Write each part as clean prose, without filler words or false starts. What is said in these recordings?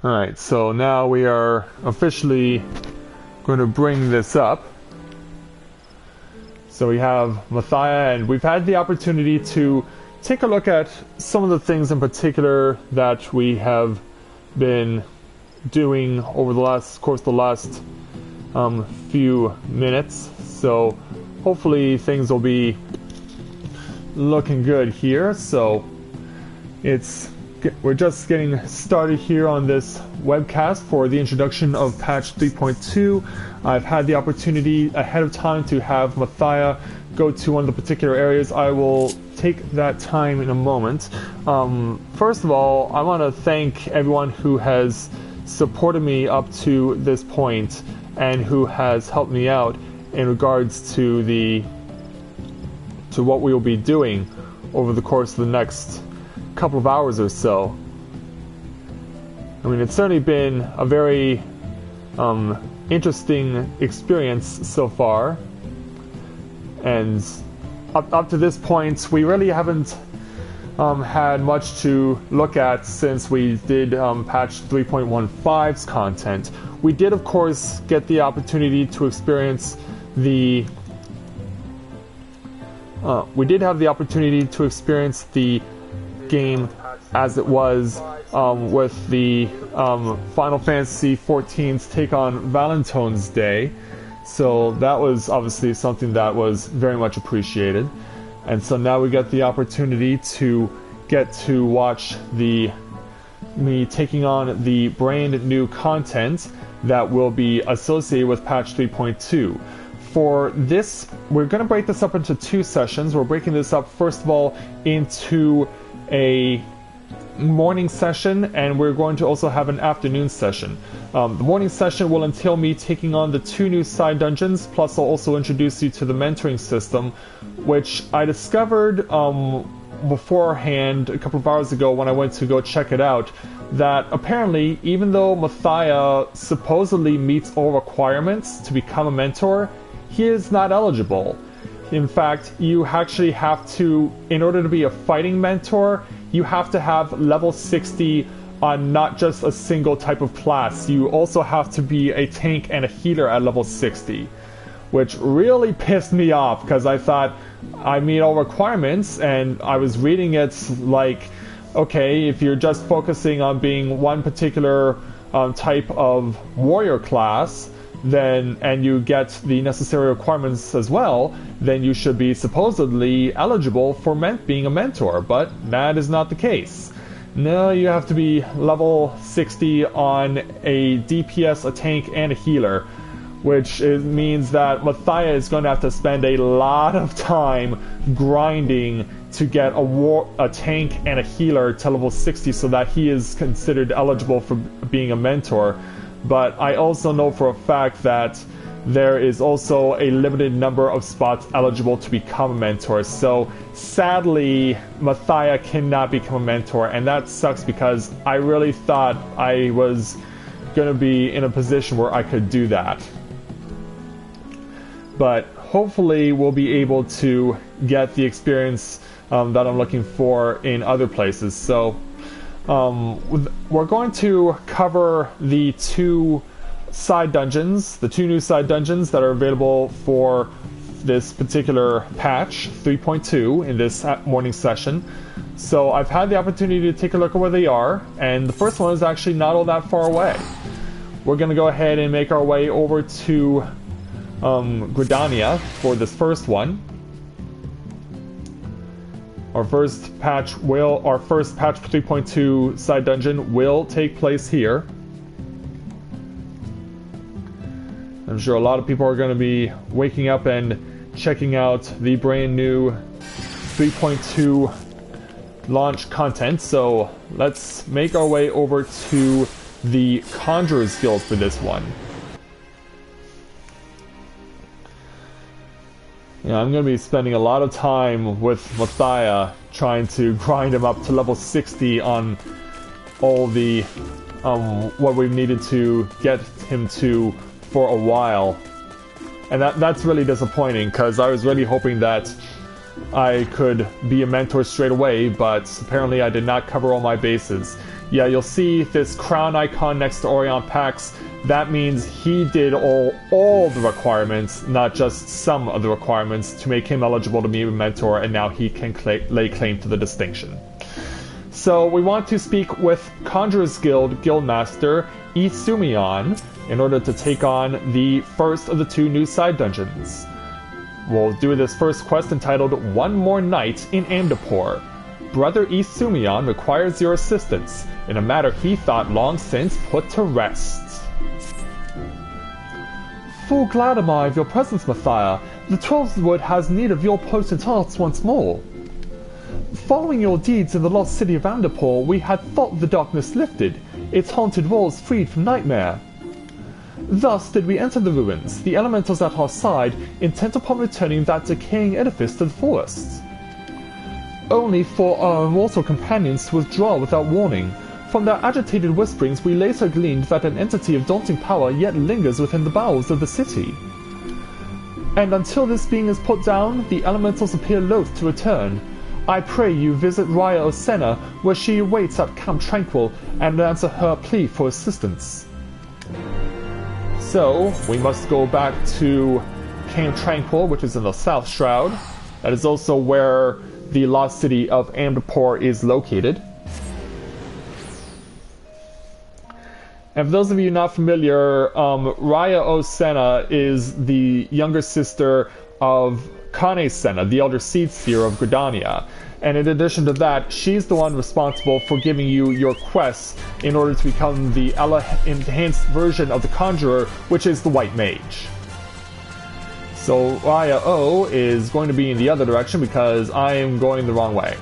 Alright, so now we are officially going to bring this up. So we have Mathia, and we've had the opportunity to take a look at some of the things in particular that we have been doing over the last few minutes. So hopefully things will be looking good here. So we're just getting started here on this webcast for the introduction of patch 3.2. I've had the opportunity ahead of time to have Mathia go to one of the particular areas. I will take that time in a moment. First of all, I want to thank everyone who has supported me up to this point and who has helped me out in regards to what we will be doing over the course of the next couple of hours or so. I mean, it's certainly been a very interesting experience so far, and up to this point we really haven't had much to look at since we did patch 3.15's content. We did of course get the opportunity to experience the game as it was with the Final Fantasy XIV's take on Valentine's Day. So that was obviously something that was very much appreciated. And so now we get the opportunity to get to watch me taking on the brand new content that will be associated with patch 3.2. For this, we're going to break this up into two sessions. We're breaking this up first of all into a morning session, and we're going to also have an afternoon session. The morning session will entail me taking on the two new side dungeons, plus I'll also introduce you to the mentoring system, which I discovered beforehand a couple of hours ago when I went to go check it out, that apparently even though Mathia supposedly meets all requirements to become a mentor, he is not eligible. In fact, you actually have to, in order to be a fighting mentor, you have to have level 60 on not just a single type of class. You also have to be a tank and a healer at level 60, which really pissed me off because I thought I meet all requirements, and I was reading it like, okay, if you're just focusing on being one particular type of warrior class, and you get the necessary requirements as well, then you should be supposedly eligible for being a mentor, but that is not the case. No, you have to be level 60 on a DPS, a tank, and a healer, which means that Mathia is going to have to spend a lot of time grinding to get a tank and a healer to level 60 so that he is considered eligible for being a mentor. But I also know for a fact that there is also a limited number of spots eligible to become a mentor. So sadly, Mathia cannot become a mentor, and that sucks because I really thought I was going to be in a position where I could do that. But hopefully we'll be able to get the experience that I'm looking for in other places. So we're going to cover the two new side dungeons that are available for this particular patch 3.2 in this morning session. So I've had the opportunity to take a look at where they are, and the first one is actually not all that far away. We're going to go ahead and make our way over to Gridania for this first one. Our first patch 3.2 side dungeon will take place here. I'm sure a lot of people are going to be waking up and checking out the brand new 3.2 launch content. So let's make our way over to the Conjurer's Guild for this one. Yeah, I'm going to be spending a lot of time with Mathia trying to grind him up to level 60 on all the what we've needed to get him to for a while. And that's really disappointing because I was really hoping that I could be a mentor straight away, but apparently I did not cover all my bases. yeah, you'll see this crown icon next to Orion Pax. That means he did all the requirements, not just some of the requirements, to make him eligible to be a mentor, and now he can lay claim to the distinction. So we want to speak with Conjurer's Guild Guildmaster Isumion in order to take on the first of the 2 new side dungeons. We'll do this first quest entitled One More Night in Amdapore. Brother Isumion requires your assistance in a matter he thought long since put to rest. Full glad am I of your presence, Matthias. The Heavensward has need of your potent arts once more. Following your deeds in the lost city of Amdapore, we had thought the darkness lifted, its haunted walls freed from nightmare. Thus did we enter the ruins, the elementals at our side, intent upon returning that decaying edifice to the forests. Only for our immortal companions to withdraw without warning. From their agitated whisperings we later gleaned that an entity of daunting power yet lingers within the bowels of the city. And until this being is put down, the elementals appear loath to return. I pray you visit Raya Osena, where she awaits at Camp Tranquil, and answer her plea for assistance. So, we must go back to Camp Tranquil, which is in the South Shroud. That is also where the lost city of Amdapore is located. And for those of you not familiar, Raya Osena is the younger sister of Kane Senna, the elder seed seer of Gridania. And in addition to that, she's the one responsible for giving you your quests in order to become the enhanced version of the Conjurer, which is the White Mage. So Raya O is going to be in the other direction because I am going the wrong way.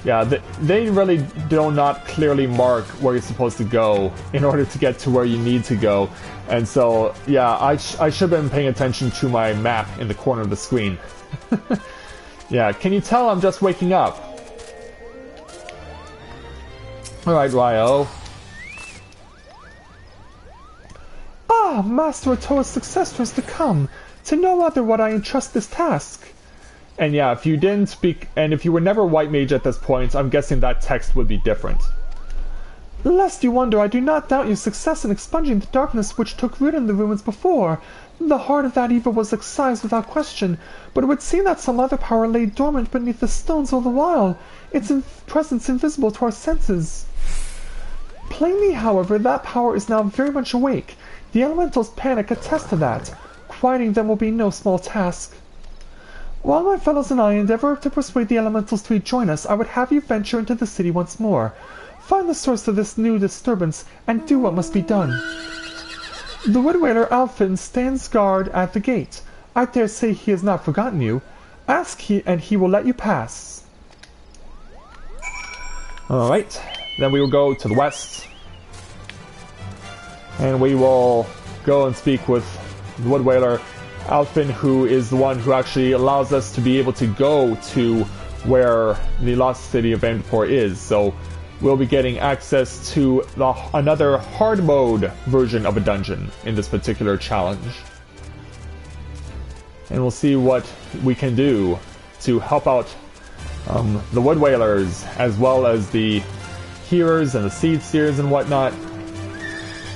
Yeah, they really do not clearly mark where you're supposed to go in order to get to where you need to go. And so, yeah, I should have been paying attention to my map in the corner of the screen. Yeah, can you tell I'm just waking up? Alright, Ryo. Ah, Master Otoa's successor is to come. To no other would I entrust this task. And yeah, if you didn't speak, and if you were never White Mage at this point, I'm guessing that text would be different. Lest you wonder, I do not doubt your success in expunging the darkness which took root in the ruins before. The heart of that evil was excised without question, but it would seem that some other power lay dormant beneath the stones all the while, its presence invisible to our senses. Plainly, however, that power is now very much awake. The elementals' panic attests to that. Quieting them will be no small task. While my fellows and I endeavor to persuade the elementals to rejoin us, I would have you venture into the city once more. Find the source of this new disturbance, and do what must be done. The wood-wailer Alfin stands guard at the gate. I dare say he has not forgotten you. Ask he, and he will let you pass. Alright, then we will go to the west. And we will go and speak with the wood-wailer Alfin, who is the one who actually allows us to be able to go to where the lost city of Amdapore is. So we'll be getting access to another hard mode version of a dungeon in this particular challenge. And we'll see what we can do to help out the wood whalers, as well as the healers and the seed seers and whatnot,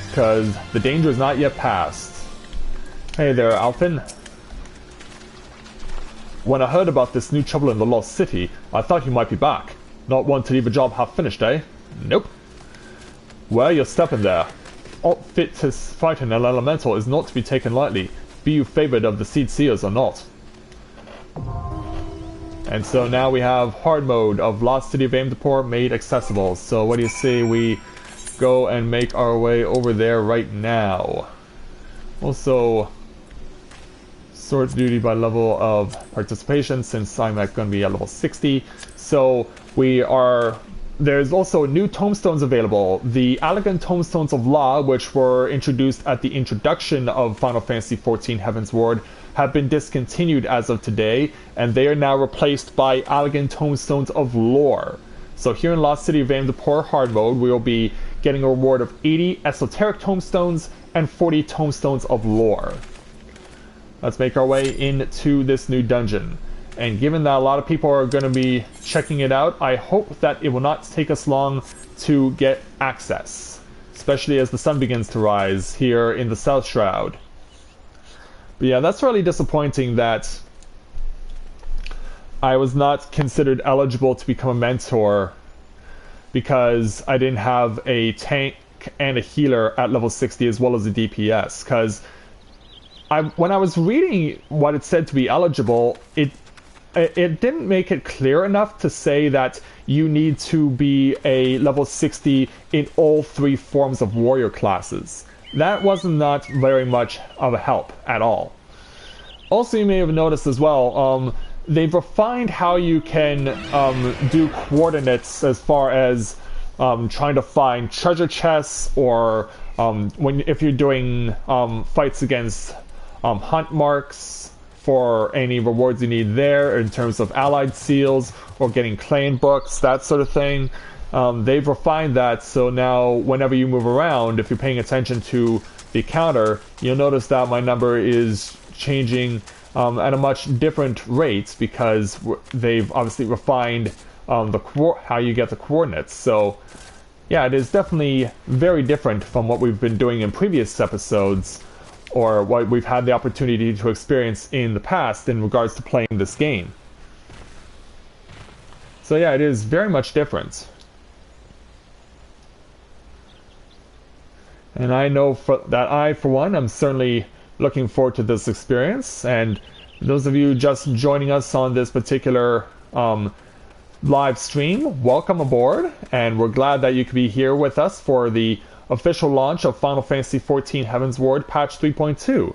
because the danger is not yet past. Hey there, Alfin. When I heard about this new trouble in the lost city, I thought you might be back. Not one to leave a job half finished, eh? Nope. Well, you're stepping there. Fit to fight an elemental is not to be taken lightly, be you favored of the seed seers or not. And so now we have hard mode of Lost City of Amdapore made accessible. So what do you say we go and make our way over there right now? Also, sort duty by level of participation, since I'm going to be at level 60. So there's also new tomestones available. The Allegan Tomestones of Law, which were introduced at the introduction of Final Fantasy XIV Heavensward, have been discontinued as of today, and they are now replaced by Allegan Tomestones of Lore. So here in Lost City of Amdapore hard mode, we will be getting a reward of 80 esoteric tomestones and 40 tomestones of lore. Let's make our way into this new dungeon. And given that a lot of people are going to be checking it out, I hope that it will not take us long to get access, especially as the sun begins to rise here in the South Shroud. But yeah, that's really disappointing that I was not considered eligible to become a mentor because I didn't have a tank and a healer at level 60 as well as a DPS. Because when I was reading what it said to be eligible, it didn't make it clear enough to say that you need to be a level 60 in all 3 forms of warrior classes. That was not very much of a help at all. Also, you may have noticed as well, they've refined how you can do coordinates as far as trying to find treasure chests, or if you're doing fights against hunt marks for any rewards you need there in terms of allied seals or getting clan books, that sort of thing. They've refined that, so now whenever you move around, if you're paying attention to the counter, you'll notice that my number is changing at a much different rate because they've obviously refined how you get the coordinates. So yeah, it is definitely very different from what we've been doing in previous episodes, or what we've had the opportunity to experience in the past in regards to playing this game. So yeah, it is very much different. And I know that I, for one, am certainly looking forward to this experience. And those of you just joining us on this particular live stream, welcome aboard. And we're glad that you could be here with us for the official launch of Final Fantasy XIV Heavensward Patch 3.2.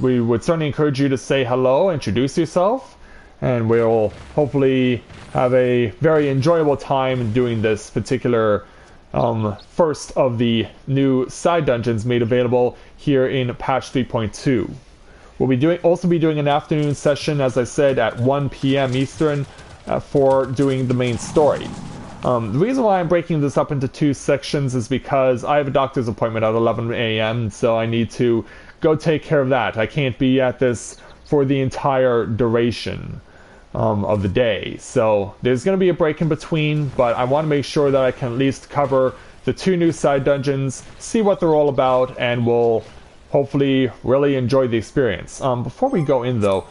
We would certainly encourage you to say hello, introduce yourself, and we'll hopefully have a very enjoyable time doing this particular first of the new side dungeons made available here in Patch 3.2. We'll also be doing an afternoon session, as I said, at 1 p.m. Eastern for doing the main story. The reason why I'm breaking this up into 2 sections is because I have a doctor's appointment at 11 a.m., so I need to go take care of that. I can't be at this for the entire duration of the day. So there's going to be a break in between, but I want to make sure that I can at least cover the 2 new side dungeons, see what they're all about, and we'll hopefully really enjoy the experience. Before we go in, though,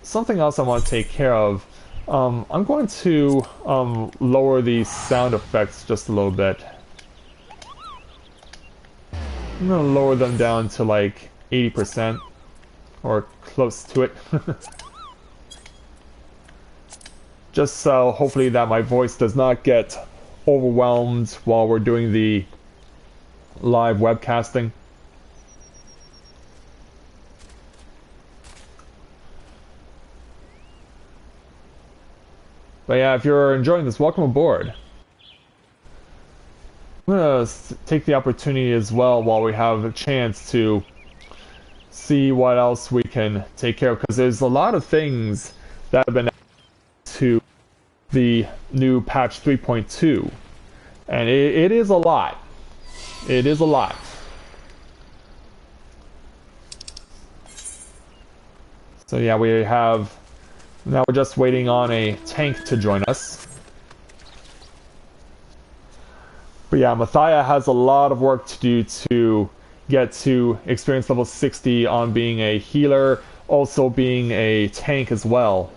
something else I want to take care of. I'm going to lower the sound effects just a little bit. I'm going to lower them down to like 80% or close to it. Just so hopefully that my voice does not get overwhelmed while we're doing the live webcasting. But yeah, if you're enjoying this, welcome aboard. I'm going to take the opportunity as well while we have a chance to see what else we can take care of, because there's a lot of things that have been added to the new patch 3.2, and it is a lot. It is a lot. So yeah, we have... Now we're just waiting on a tank to join us. But yeah, Mathia has a lot of work to do to get to experience level 60 on being a healer, also being a tank as well.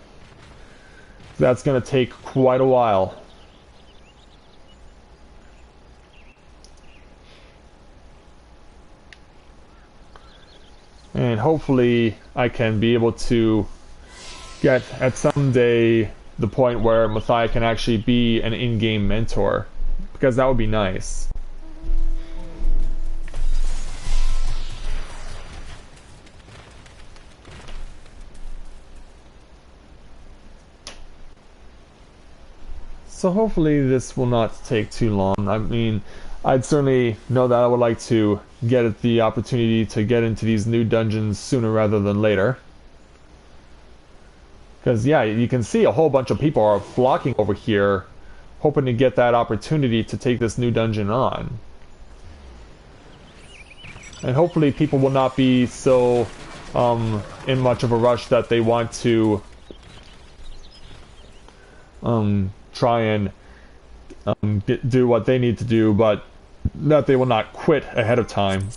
That's going to take quite a while. And hopefully I can be able to get at some day the point where Mathia can actually be an in-game mentor, because that would be nice. So hopefully this will not take too long. I mean, I'd certainly know that I would like to get the opportunity to get into these new dungeons sooner rather than later. Because, yeah, you can see a whole bunch of people are flocking over here, hoping to get that opportunity to take this new dungeon on. And hopefully people will not be so in much of a rush that they want to try and do what they need to do, but that they will not quit ahead of time.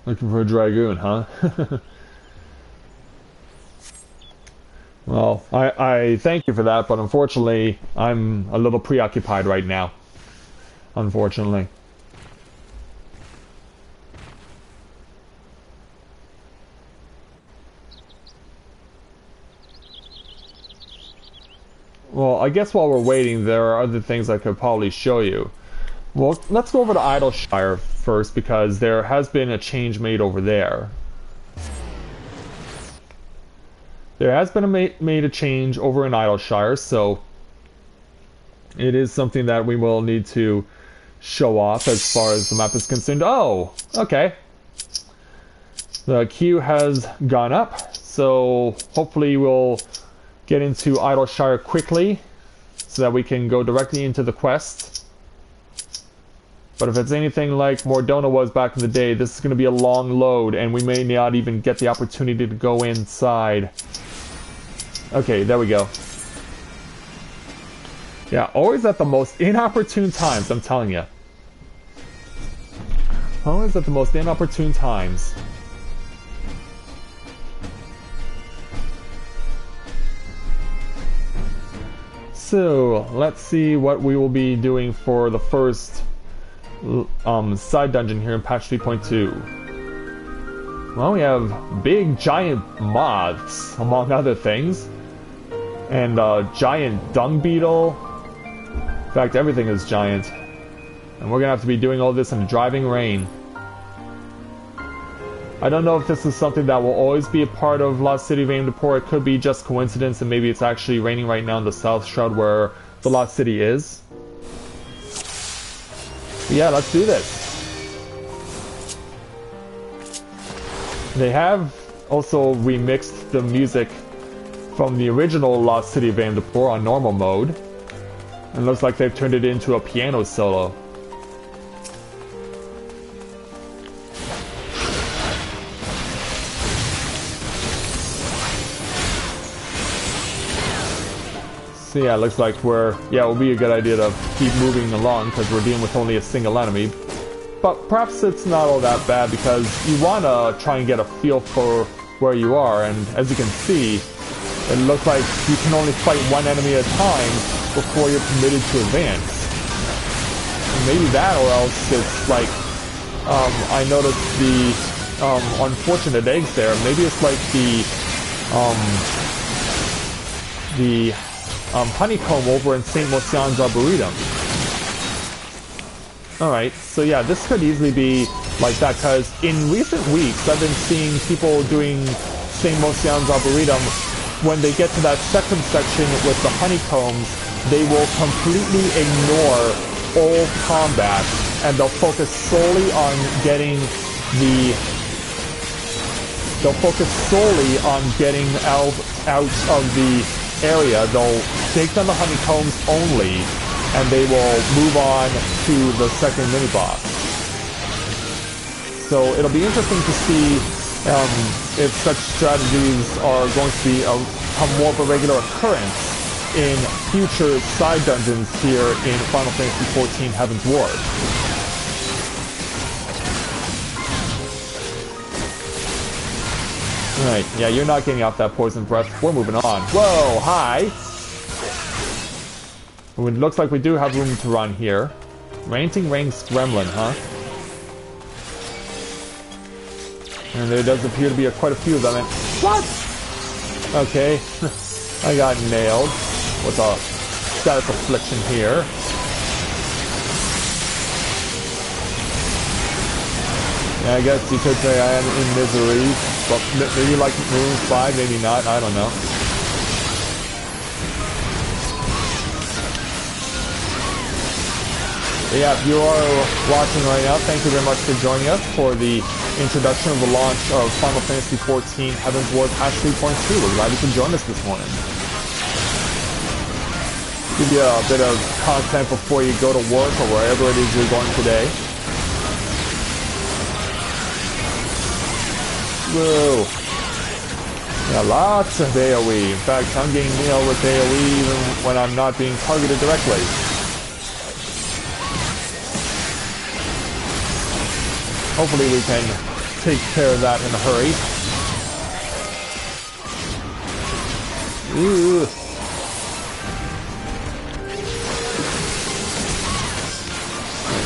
Looking for a dragoon, huh? Well, I thank you for that, but unfortunately, I'm a little preoccupied right now. Unfortunately. Well, I guess while we're waiting, there are other things I could probably show you. Well, let's go over to Idyllshire first, because there has been a change made over there. There has been made a change over in Idyllshire, so it is something that we will need to show off as far as the map is concerned. Oh, okay. The queue has gone up, so hopefully we'll get into Idyllshire quickly so that we can go directly into the quest. But if it's anything like Mordona was back in the day, this is going to be a long load and we may not even get the opportunity to go inside. Okay, there we go. Yeah, always at the most inopportune times, I'm telling you. Always at the most inopportune times. So, let's see what we will be doing for the first side dungeon here in patch 3.2. Well, we have big giant moths, among other things. And a giant dung beetle. In fact, everything is giant. And we're gonna have to be doing all this in driving rain. I don't know if this is something that will always be a part of Lost City of Amdapore. It could be just coincidence, and maybe it's actually raining right now in the South Shroud where the Lost City is. But yeah, let's do this. They have also remixed the music from the original Lost City of Amdapore on normal mode. And looks like they've turned it into a piano solo. So yeah, it looks like it will be a good idea to keep moving along because we're dealing with only a single enemy. But perhaps it's not all that bad because you want to try and get a feel for where you are, and as you can see, it looks like you can only fight one enemy at a time before you're permitted to advance. And maybe that, or else it's like, I noticed the unfortunate eggs there. Maybe it's like the honeycomb over in St. Mosian's Arboretum. Alright, so yeah, this could easily be like that, because in recent weeks I've been seeing people doing St. Mosian's Arboretum. When they get to that second section with the honeycombs, they will completely ignore all combat, and they'll focus solely on getting out of the area. They'll take down the honeycombs only, and they will move on to the second mini-boss. So it'll be interesting to see if such strategies are going to become more of a regular occurrence in future side dungeons here in Final Fantasy XIV Heavensward. Alright, yeah, you're not getting out that poison breath. We're moving on. Whoa, hi! It looks like we do have room to run here. Ranting Ranks Gremlin, huh? And there does appear to be quite a few of them. And what? Okay, I got nailed with a status affliction here. Yeah, I guess you could say I am in misery, but maybe like room 5, maybe not, I don't know. But yeah, if you are watching right now, thank you very much for joining us for the introduction of the launch of Final Fantasy XIV Heavensward patch 3.2. We're glad you could join us this morning. Give you a bit of content before you go to work or wherever it is you're going today. Whoa. Yeah, lots of AoE. In fact, I'm getting nailed with AoE even when I'm not being targeted directly. Hopefully we can take care of that in a hurry. Ooh.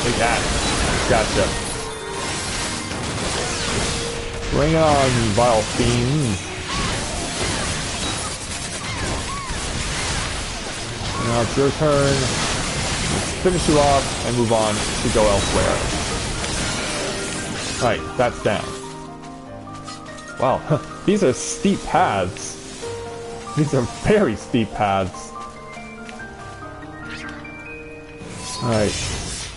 Take that. Gotcha. Bring it on, vile fiends. Now it's your turn. Let's finish you off and move on to go elsewhere. Alright, that's down. Wow, these are steep paths. These are very steep paths. Alright.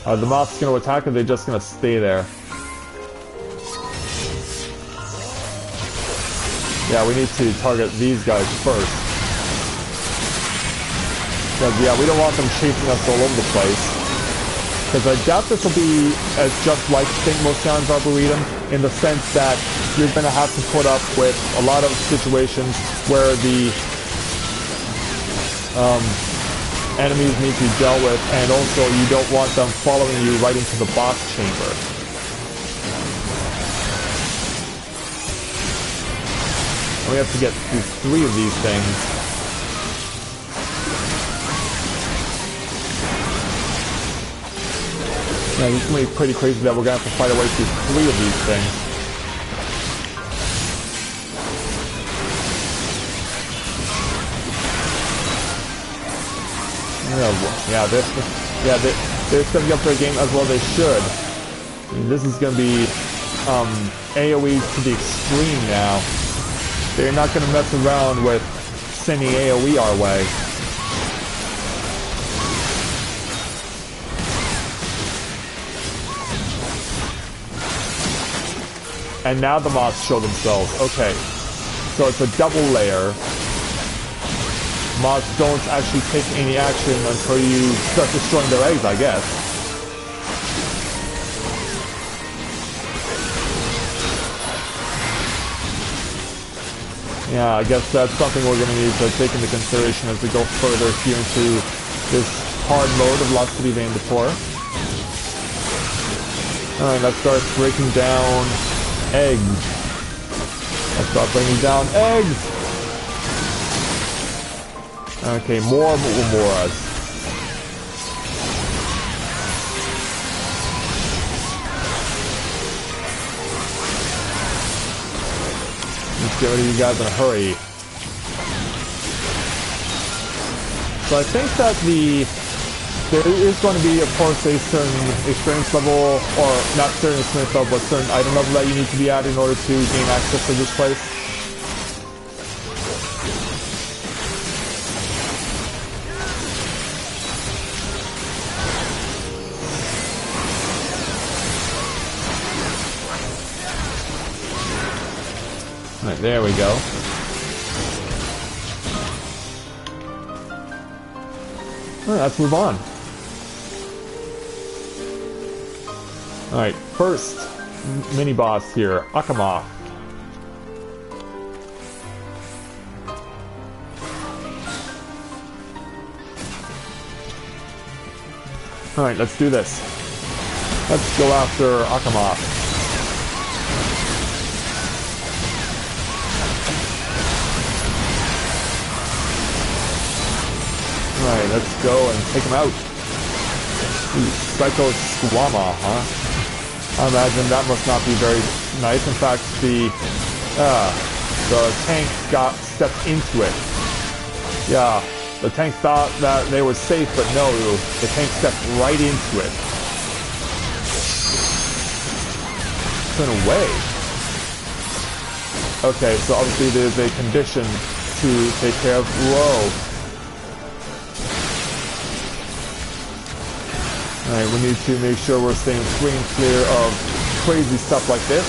Are the moths going to attack or are they just going to stay there? Yeah, we need to target these guys first. Because, yeah, we don't want them chasing us all over the place. Because I doubt this will be as just like St. Motion's Arboretum, in the sense that you're going to have to put up with a lot of situations where the enemies need to be dealt with, and also you don't want them following you right into the boss chamber. And we have to get through 3 of these things. Yeah, this is going to be pretty crazy that we're going to have to fight our way through 3 of these things. They're stepping up their game as well as they should. I mean, this is going to be AoE to the extreme now. They're not going to mess around with sending AoE our way. And now the moths show themselves. Okay, so it's a double layer. Moths don't actually take any action until you start destroying their eggs, I guess. Yeah, I guess that's something we're going to need to take into consideration as we go further here into this hard mode of Lost City of Amdapore. Alright, let's start breaking down eggs. Let's start bringing down eggs. Okay, more Novaura. Let's get rid of you guys in a hurry. So I think that there is going to be, of course, a certain experience level, or not certain experience level, but certain item level that you need to be at in order to gain access to this place. Right, there we go. Alright, let's move on. Alright, first mini-boss here, Akama. Alright, let's do this. Let's go after Akama. Alright, let's go and take him out. Ooh, Psycho Squama, huh? I imagine that must not be very nice. In fact, the tank stepped into it. Yeah, the tank thought that they were safe, but no, the tank stepped right into it. Turn away. Okay, so obviously there's a condition to take care of. Whoa. Alright, we need to make sure we're staying free and clear of crazy stuff like this.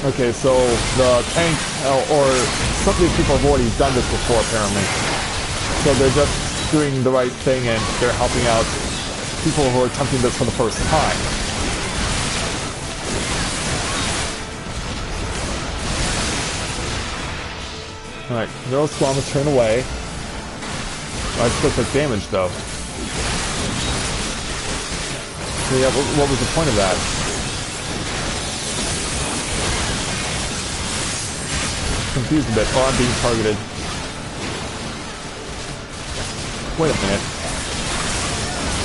Okay, so the tank, or some of these people have already done this before apparently. So they're just doing the right thing and they're helping out people who are attempting this for the first time. Alright, no Squammas turn away. I still took damage though. So yeah, what was the point of that? Confused a bit. Oh, I'm being targeted. Wait a minute.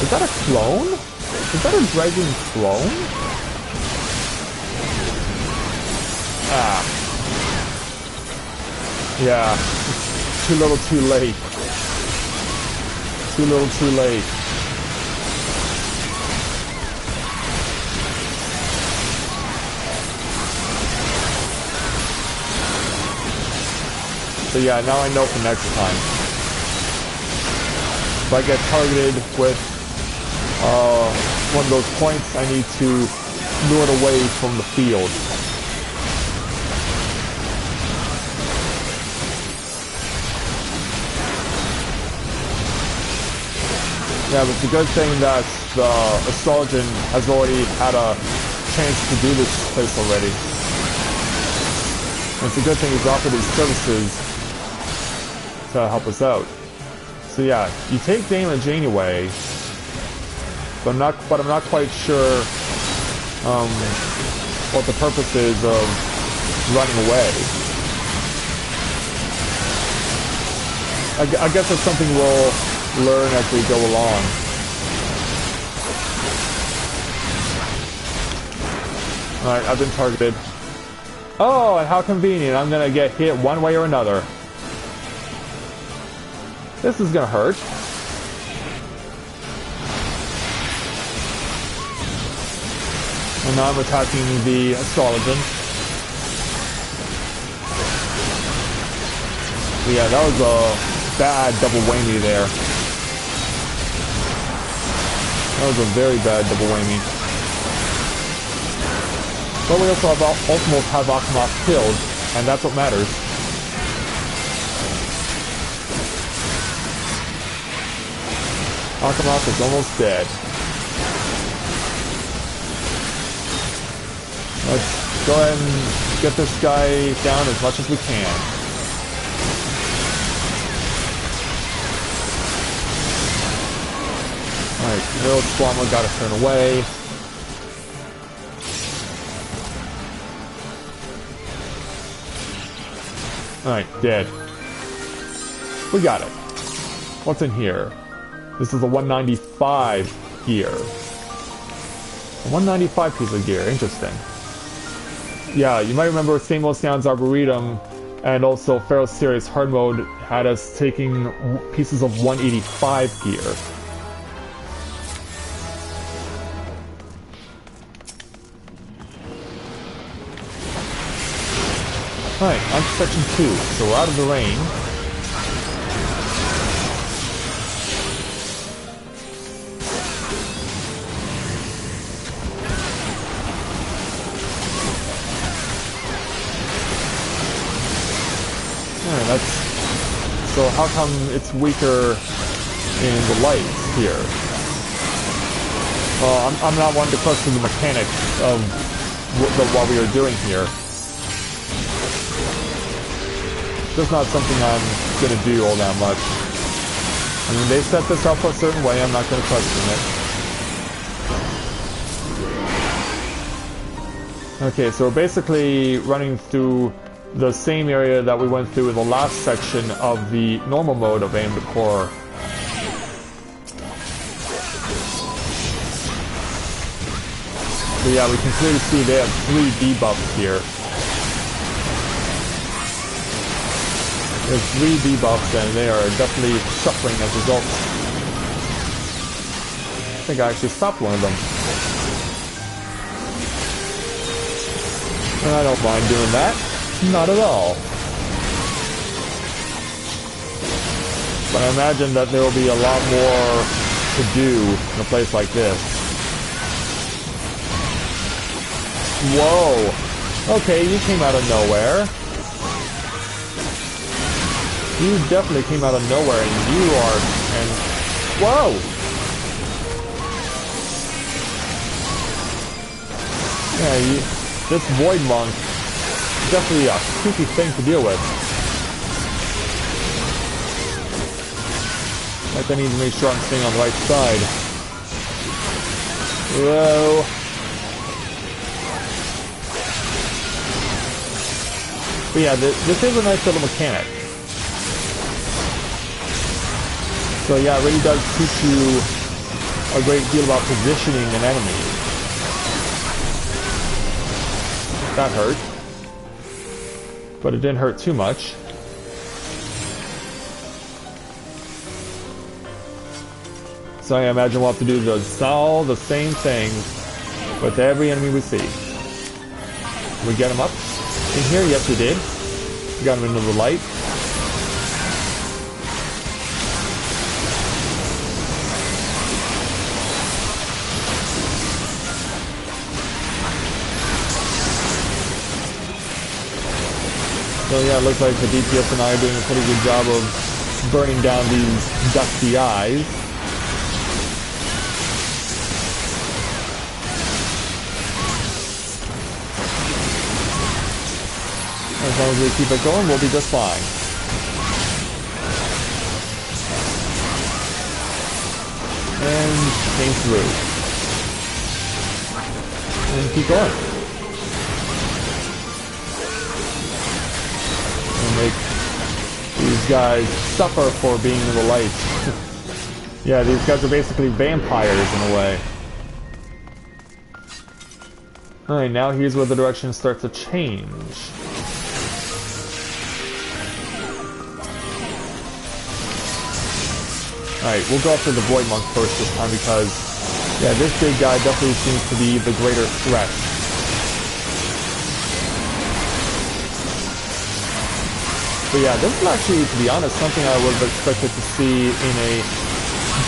Is that a clone? Is that a dragon clone? Ah. Yeah. It's too little too late. Too little too late. So yeah, now I know for next time. If I get targeted with one of those points, I need to lure it away from the field. Yeah, but it's a good thing that the Astrologian has already had a chance to do this place already. And it's a good thing he's offered his services to help us out. So yeah, you take damage anyway, but I'm not quite sure what the purpose is of running away. I guess that's something we'll learn as we go along. Alright, I've been targeted. Oh, and how convenient. I'm gonna get hit one way or another. This is gonna hurt. And now I'm attacking the Astrologian. Yeah, that was a bad double whammy there. That was a very bad double whammy. But we also almost have Akamoth killed, and that's what matters. Akamoth is almost dead. Let's go ahead and get this guy down as much as we can. Alright, Mill Squamma got to turn away. Alright, dead. We got it. What's in here? This is a 195 gear. A 195 piece of gear, interesting. Yeah, you might remember Stamos Sound's Arboretum and also Pharaoh Sirius Hard Mode had us taking pieces of 185 gear. Alright, on to section 2, so we're out of the rain. Alright, so how come it's weaker in the lights here? Well, I'm not one to question the mechanics of what we are doing here. Just not something I'm going to do all that much. I mean, they set this up a certain way, I'm not going to question it. Okay, so we're basically running through the same area that we went through in the last section of the normal mode of Amdapore. So yeah, we can clearly see they have 3 debuffs here. There's 3 debuffs and they are definitely suffering as results. I think I actually stopped one of them. And I don't mind doing that. Not at all. But I imagine that there will be a lot more to do in a place like this. Whoa! Okay, you came out of nowhere. You definitely came out of nowhere, and you are... and... whoa! Yeah, this Void Monk is definitely a creepy thing to deal with. Like, I need to make sure I'm staying on the right side. Whoa. But yeah, this is a nice little mechanic. So yeah, it really does teach you a great deal about positioning an enemy. That hurt. But it didn't hurt too much. So I imagine we'll have to do all the same thing with every enemy we see. Can we get him up in here? Yes, we did. We got him into the light. So yeah, it looks like the DPS and I are doing a pretty good job of burning down these dusty eyes. As long as we keep it going, we'll be just fine. And came through. And keep going. And make these guys suffer for being in the light. Yeah, these guys are basically vampires in a way. Alright, now here's where the direction starts to change. Alright, we'll go after the Void Monk first this time because, yeah, this big guy definitely seems to be the greater threat. But yeah, this is actually, to be honest, something I would have expected to see in a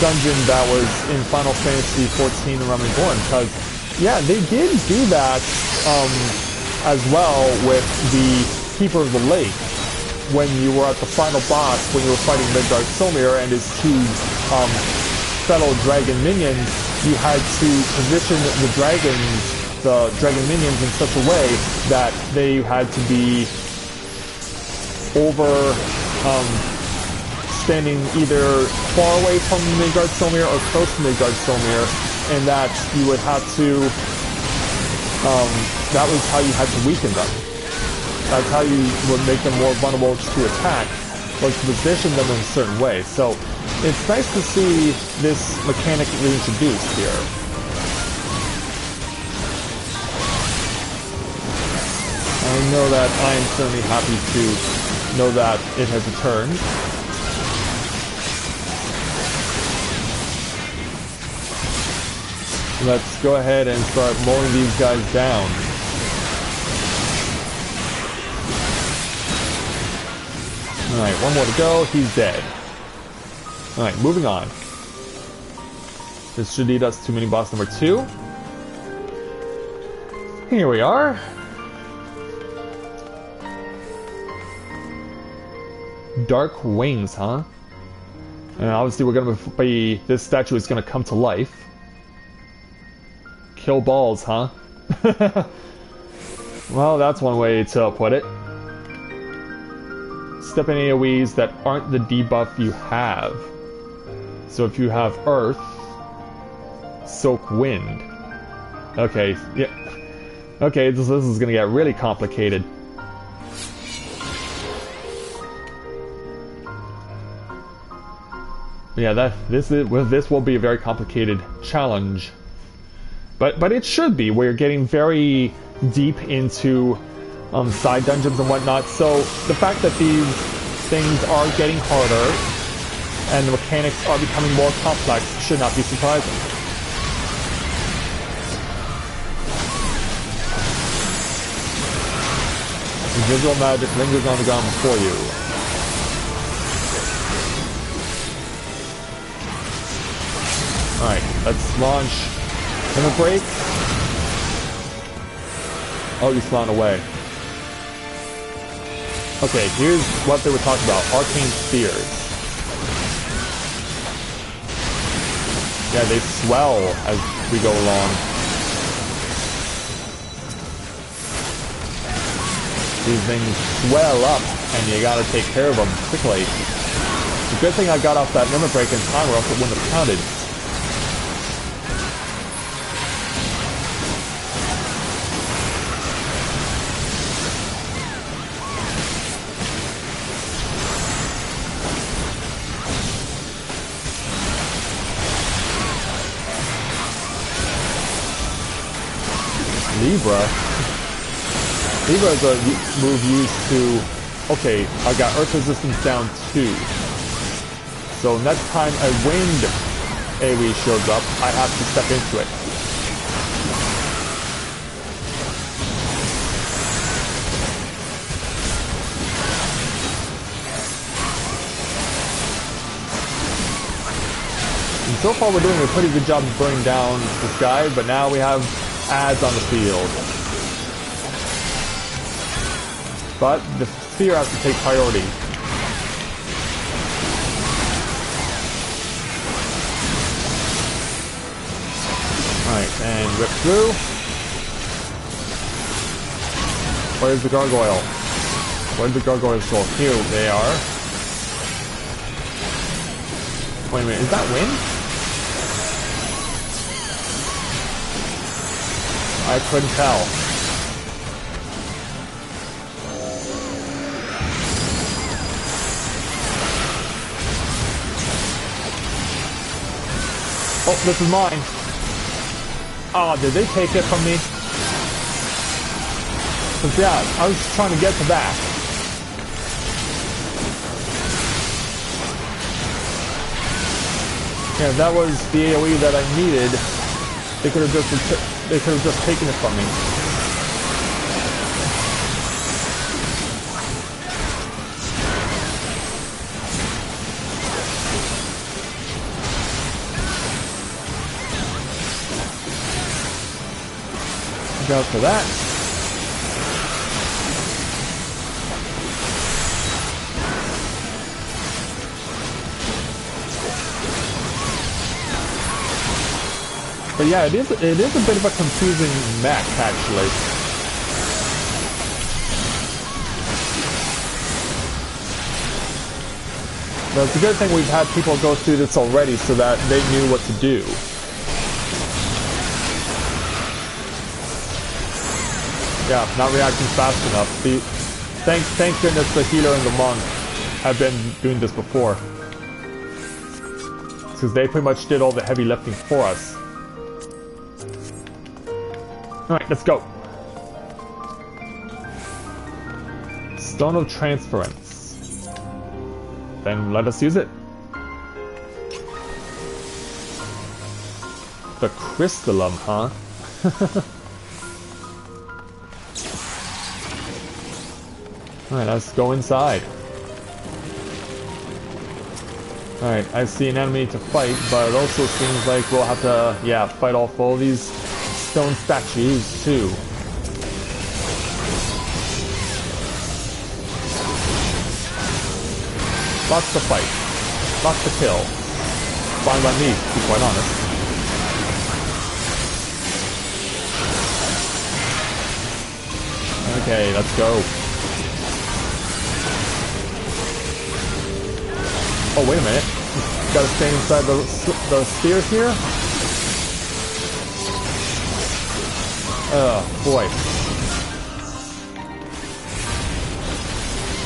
dungeon that was in Final Fantasy XIV Realm Reborn, because, yeah, they did do that as well with the Keeper of the Lake. When you were at the final boss, when you were fighting Midgard Solmir and his two fellow dragon minions, you had to position the dragon minions in such a way that they had to be over standing either far away from Midgard Solmir or close to Midgard Solmir, and that you would have to that was how you had to weaken them. That's how you would make them more vulnerable to attack, was to position them in a certain way. So it's nice to see this mechanic reintroduced here. I know that I am certainly happy to know that it has returned. Let's go ahead and start mowing these guys down. Alright, one more to go. He's dead. Alright, moving on. This should lead us to mini boss number 2. Here we are. Dark wings, huh? And obviously we're gonna be... this statue is gonna come to life. Kill balls, huh? Well, that's one way to put it. Step in AoEs that aren't the debuff you have. So if you have Earth, Soak Wind. Okay, yeah. Okay, this is gonna get really complicated. Yeah, this will be a very complicated challenge. But it should be. We're getting very deep into side dungeons and whatnot, so the fact that these things are getting harder and the mechanics are becoming more complex should not be surprising. Invisible magic lingers on the ground before you. Alright, let's launch Limit Break. Oh, he's flying away. Okay, here's what they were talking about. Arcane Spheres. Yeah, they swell as we go along. These things swell up, and you gotta take care of them quickly. It's a good thing I got off that limit break in time, or else it wouldn't have counted. Libra is a move used to... Okay, I got Earth Resistance down 2. So next time a wind AoE shows up, I have to step into it. And so far we're doing a pretty good job of burning down this guy, but now we have ads on the field. But the sphere has to take priority. Alright, and rip through. Where's the gargoyle? Where did the gargoyles go? Here they are. Wait a minute, is that wind? I couldn't tell. Oh, this is mine. Oh, did they take it from me? Because, yeah, I was trying to get to that. Yeah, if that was the AoE that I needed, they could have just taken it from me. Look out for that. But yeah, it is a bit of a confusing mech, actually. But it's a good thing we've had people go through this already so that they knew what to do. Yeah, not reacting fast enough. Thank goodness the healer and the monk have been doing this before. Because they pretty much did all the heavy lifting for us. Alright, let's go. Stone of Transference. Then let us use it. The Crystallum, huh? Alright, let's go inside. Alright, I see an enemy to fight, but it also seems like we'll have to, yeah, fight off all these stone statues, too. Lots to fight. Lots to kill. Fine by me, to be quite honest. Okay, let's go. Oh, wait a minute. Gotta stay inside the sphere here? Oh, boy.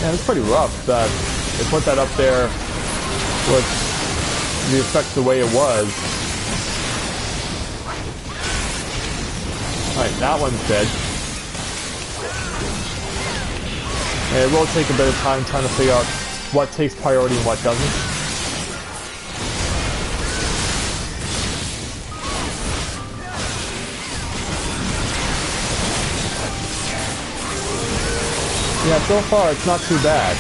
Yeah, it's pretty rough that they put that up there with the effect the way it was. Alright, that one's dead. And it will take a bit of time trying to figure out what takes priority and what doesn't. Yeah, so far it's not too bad.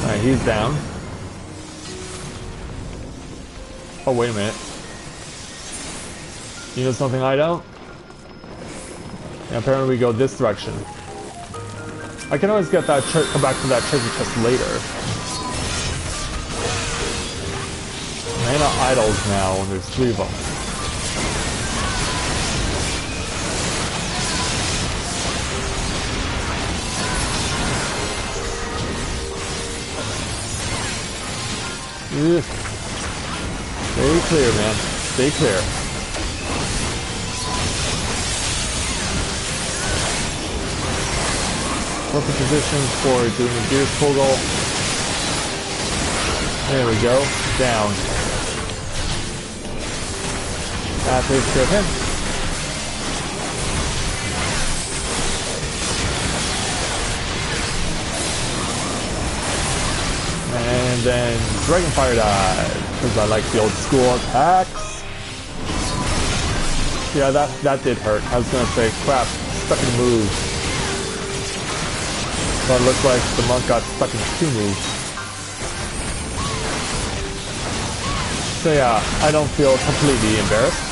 Alright, he's down. Oh, wait a minute. You know something I don't? Yeah, apparently we go this direction. I can always get that come back to that treasure chest later. Mana idols now, and there's 3 of them. Ugh. Stay clear, man. Stay clear. Perfect position for doing a gear kogel. There we go. Down. That takes care of him. And then Dragon Fire Dive, because I like the old school attacks. Yeah, that did hurt. I was gonna say, crap, stuck in moves. But it looks like the monk got stuck in 2 moves. So yeah, I don't feel completely embarrassed.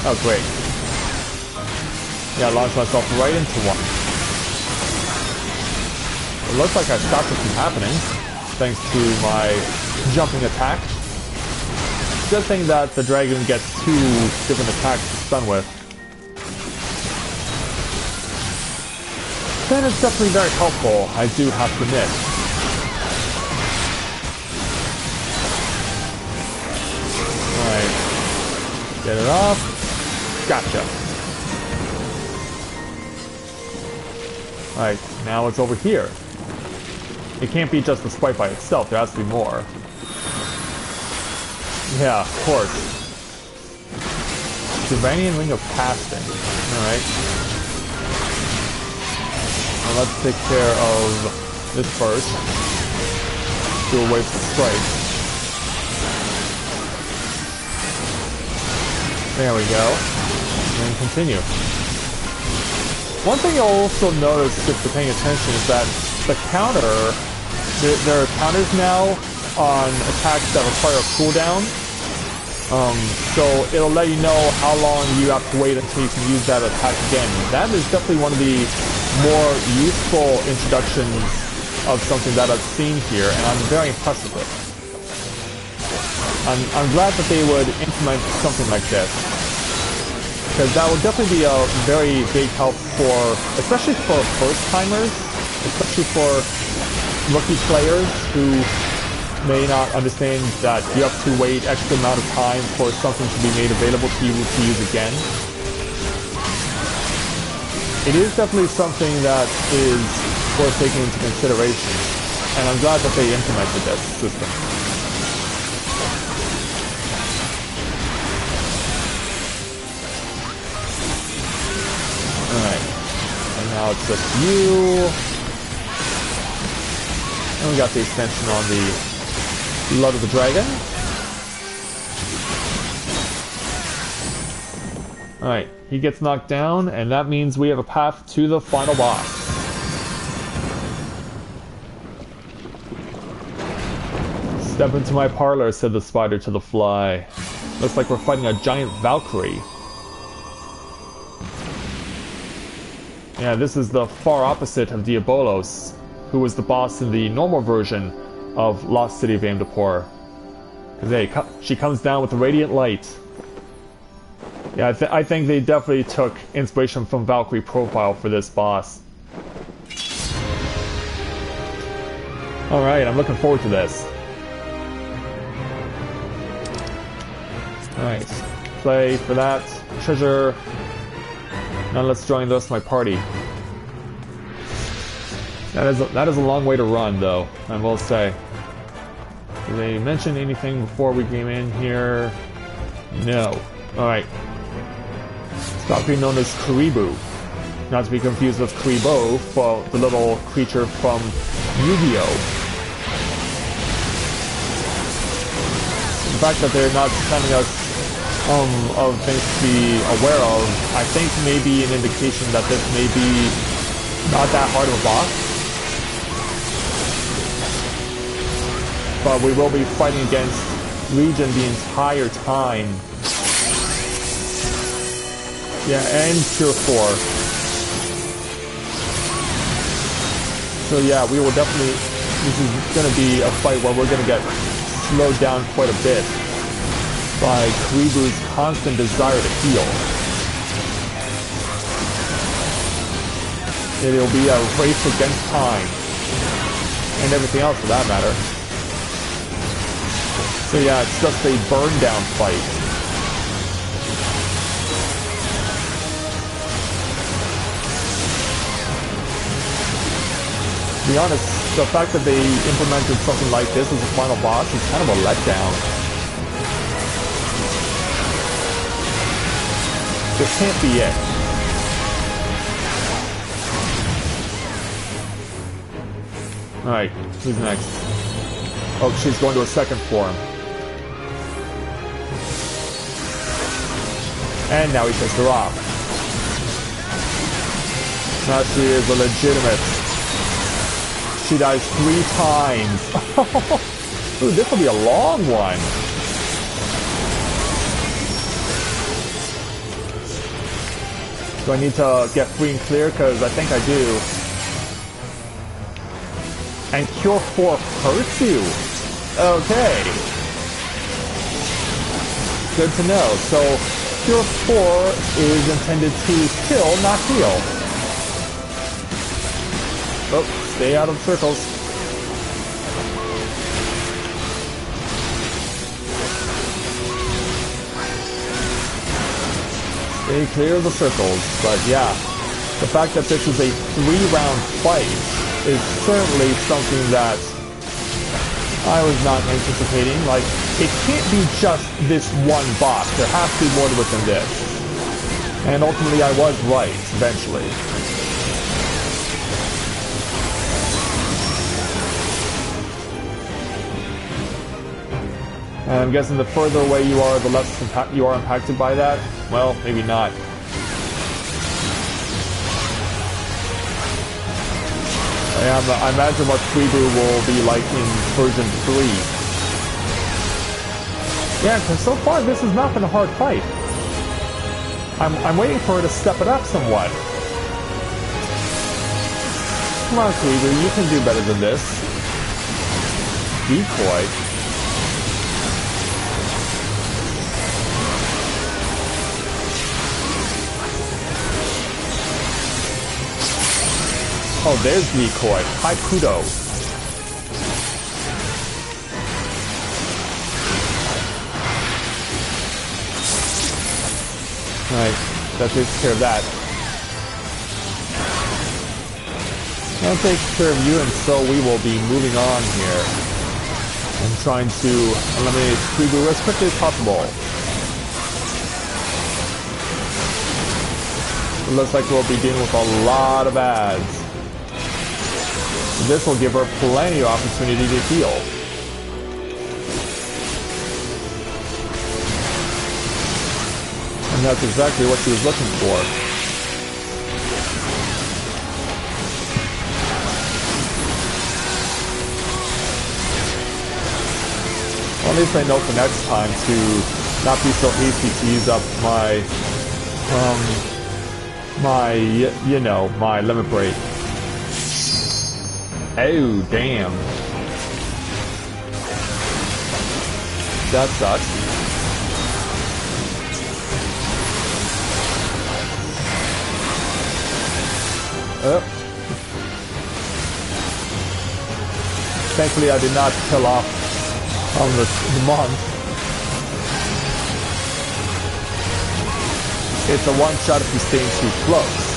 Oh great. Yeah, I launched myself right into one. It looks like I stopped it from happening, thanks to my jumping attack. Good thing that the dragon gets 2 different attacks to stun with. That is definitely very helpful, I do have to admit. Alright. Get it off. Gotcha. Alright, now it's over here. It can't be just the sprite by itself, there has to be more. Yeah, of course. Divanian Ring of Casting. Alright. Now let's take care of this first. Do away with the sprite. There we go. And then continue. One thing you'll also notice if you're paying attention is that the counter, there are counters now on attacks that require a cooldown. So it'll let you know how long you have to wait until you can use that attack again. That is definitely one of the more useful introductions of something that I've seen here, and I'm very impressed with it. I'm glad that they would implement something like this, because that would definitely be a very big help for, especially for first-timers, especially for rookie players who may not understand that you have to wait extra amount of time for something to be made available to you to use again. It is definitely something that is worth taking into consideration, and I'm glad that they implemented this system. Alright, and now it's just you. And we got the extension on the Blood of the Dragon. Alright, he gets knocked down, and that means we have a path to the final boss. Step into my parlor, said the spider to the fly. Looks like we're fighting a giant Valkyrie. Yeah, this is the far opposite of Diabolos, who was the boss in the normal version of Lost City of Amdapore. Because hey, she comes down with a radiant light. Yeah, I think they definitely took inspiration from Valkyrie profile for this boss. Alright, I'm looking forward to this. Alright, play for that. Treasure. Now let's join the rest of my party. That is a long way to run, though, I will say. Did they mention anything before we came in here? No. Alright. Stop being known as Karibu. Not to be confused with Karibo, for the little creature from Yu-Gi-Oh! The fact that they're not telling us of things to be aware of, I think may be an indication that this may be not that hard of a boss. But we will be fighting against Legion the entire time. Yeah, and Pure 4. So yeah, we will definitely... This is going to be a fight where we're going to get slowed down quite a bit by Karibu's constant desire to heal. It'll be a race against time. And everything else for that matter. So yeah, it's just a burn down fight. To be honest, the fact that they implemented something like this as a final boss is kind of a letdown. This can't be it. Alright, who's next? Oh, she's going to a second form. And now he takes her off. Now she is a legitimate. She dies 3 times. Ooh, this will be a long one. Do I need to get free and clear? Because I think I do. And Cure 4 hurts you. Okay. Good to know. So, Cure 4 is intended to kill, not heal. Oh, stay out of circles. Stay clear of the circles. But yeah, the fact that this is a 3-round fight is certainly something that I was not anticipating. Like, it can't be just this one boss. There has to be more to it than this. And ultimately I was right, eventually. And I'm guessing the further away you are, the less you are impacted by that. Well, maybe not. I imagine what Freeboo will be like in version 3. Yeah, because so far this has not been a hard fight. I'm waiting for her to step it up somewhat. Come on, Freeboo, you can do better than this. Decoy. Oh, there's Decoy. Hi, Kudo. Alright, that takes care of that. That takes care of you, and so we will be moving on here. And trying to eliminate Freeboo as quickly as possible. It looks like we'll be dealing with a lot of ads. This will give her plenty of opportunity to heal. And that's exactly what she was looking for. Well, at least I know for next time to not be so hasty to use up my limit break. Oh, damn. That sucks. Thankfully, I did not kill off on the monk. It's a one-shot if you stay too close.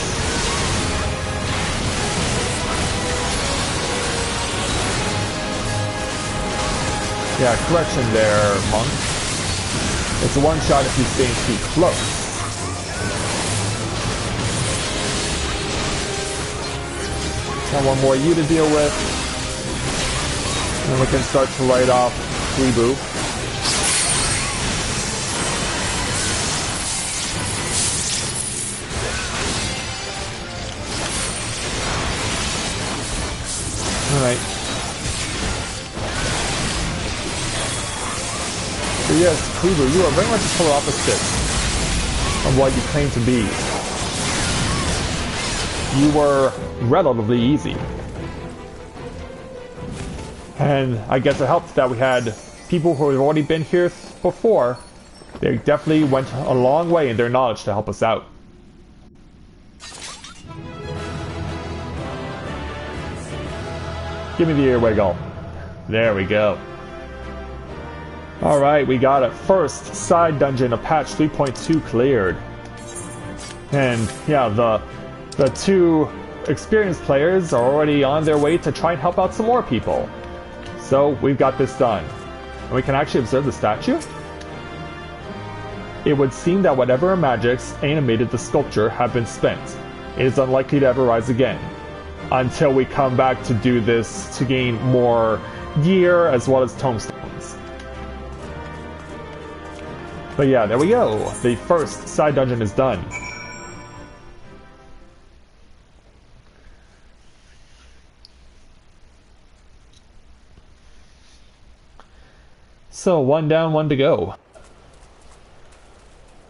Yeah, correction there, monk. It's a one-shot if you stay too close. Got one more you to deal with. And we can start to write off Freeboo. Alright. So yes, Freeboo, you are very much a polar opposite of what you claim to be. You were relatively easy. And I guess it helped that we had people who had already been here before. They definitely went a long way in their knowledge to help us out. Give me the ear wiggle. There we go. Alright, we got it. First side dungeon of patch 3.2 cleared. And yeah, the two experienced players are already on their way to try and help out some more people. So we've got this done. And we can actually observe the statue. It would seem that whatever magics animated the sculpture have been spent. It is unlikely to ever rise again. Until we come back to do this to gain more gear as well as tombstones. But yeah, there we go. The first side dungeon is done. So, one down, one to go.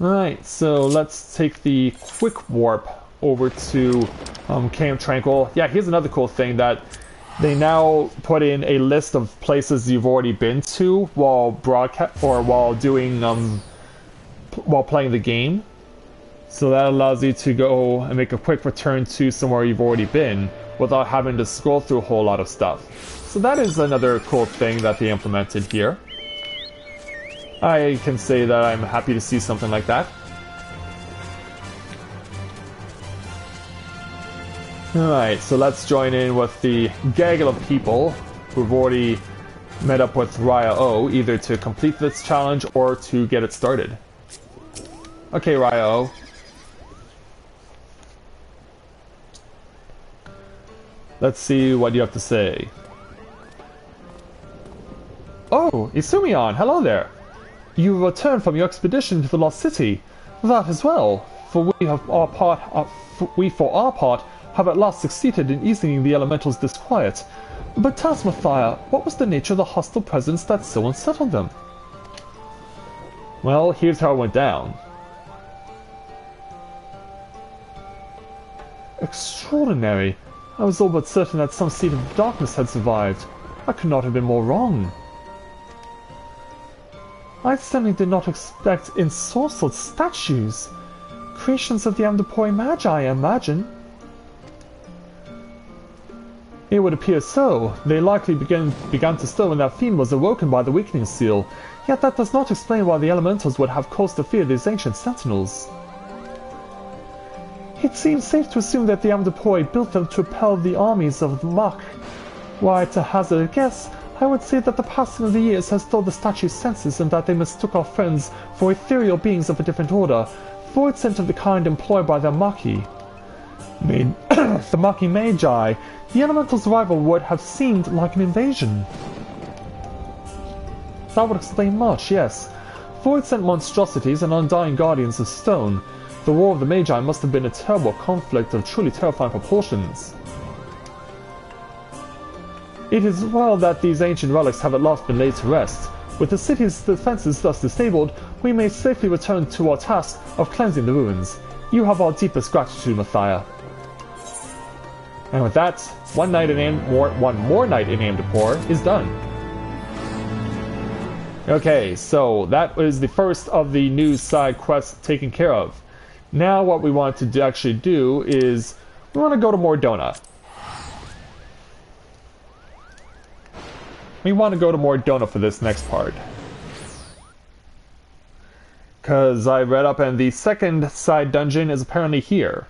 Alright, so let's take the quick warp over to Camp Tranquil. Yeah, here's another cool thing that they now put in a list of places you've already been to while while playing the game. So that allows you to go and make a quick return to somewhere you've already been without having to scroll through a whole lot of stuff. So that is another cool thing that they implemented here. I can say that I'm happy to see something like that. Alright, so let's join in with the gaggle of people who've already met up with Raya O, either to complete this challenge or to get it started. Okay, Raya O. Let's see what you have to say. Oh, Isumion, hello there. You returned from your expedition to the Lost City. That as well, for we for our part have at last succeeded in easing the elementals' disquiet. But tell us, Mathia, what was the nature of the hostile presence that so unsettled them? Well, here's how it went down. Extraordinary. I was all but certain that some seed of darkness had survived. I could not have been more wrong. I certainly did not expect ensorcelled statues. Creations of the Amdapore Magi, I imagine. It would appear so. They likely began to stir when that fiend was awoken by the weakening seal. Yet that does not explain why the elementals would have cause to fear these ancient sentinels. It seems safe to assume that the Amdapore built them to repel the armies of the Mach. Why, to hazard a guess, I would say that the passing of the years has dulled the statue's senses and that they mistook our friends for ethereal beings of a different order, void scent of the kind employed by the Maki. The Maki Magi, the elemental's arrival would have seemed like an invasion. That would explain much, yes. Void sent monstrosities and undying guardians of stone. The war of the Magi must have been a terrible conflict of truly terrifying proportions. It is well that these ancient relics have at last been laid to rest. With the city's defenses thus disabled, we may safely return to our task of cleansing the ruins. You have our deepest gratitude, Mathia. And with that, one more night in Amdapore is done. Okay, so that was the first of the new side quests taken care of. Now what we want to actually do is we want to go to Mordona. We want to go to Mordona for this next part. Because I read up and the second side dungeon is apparently here.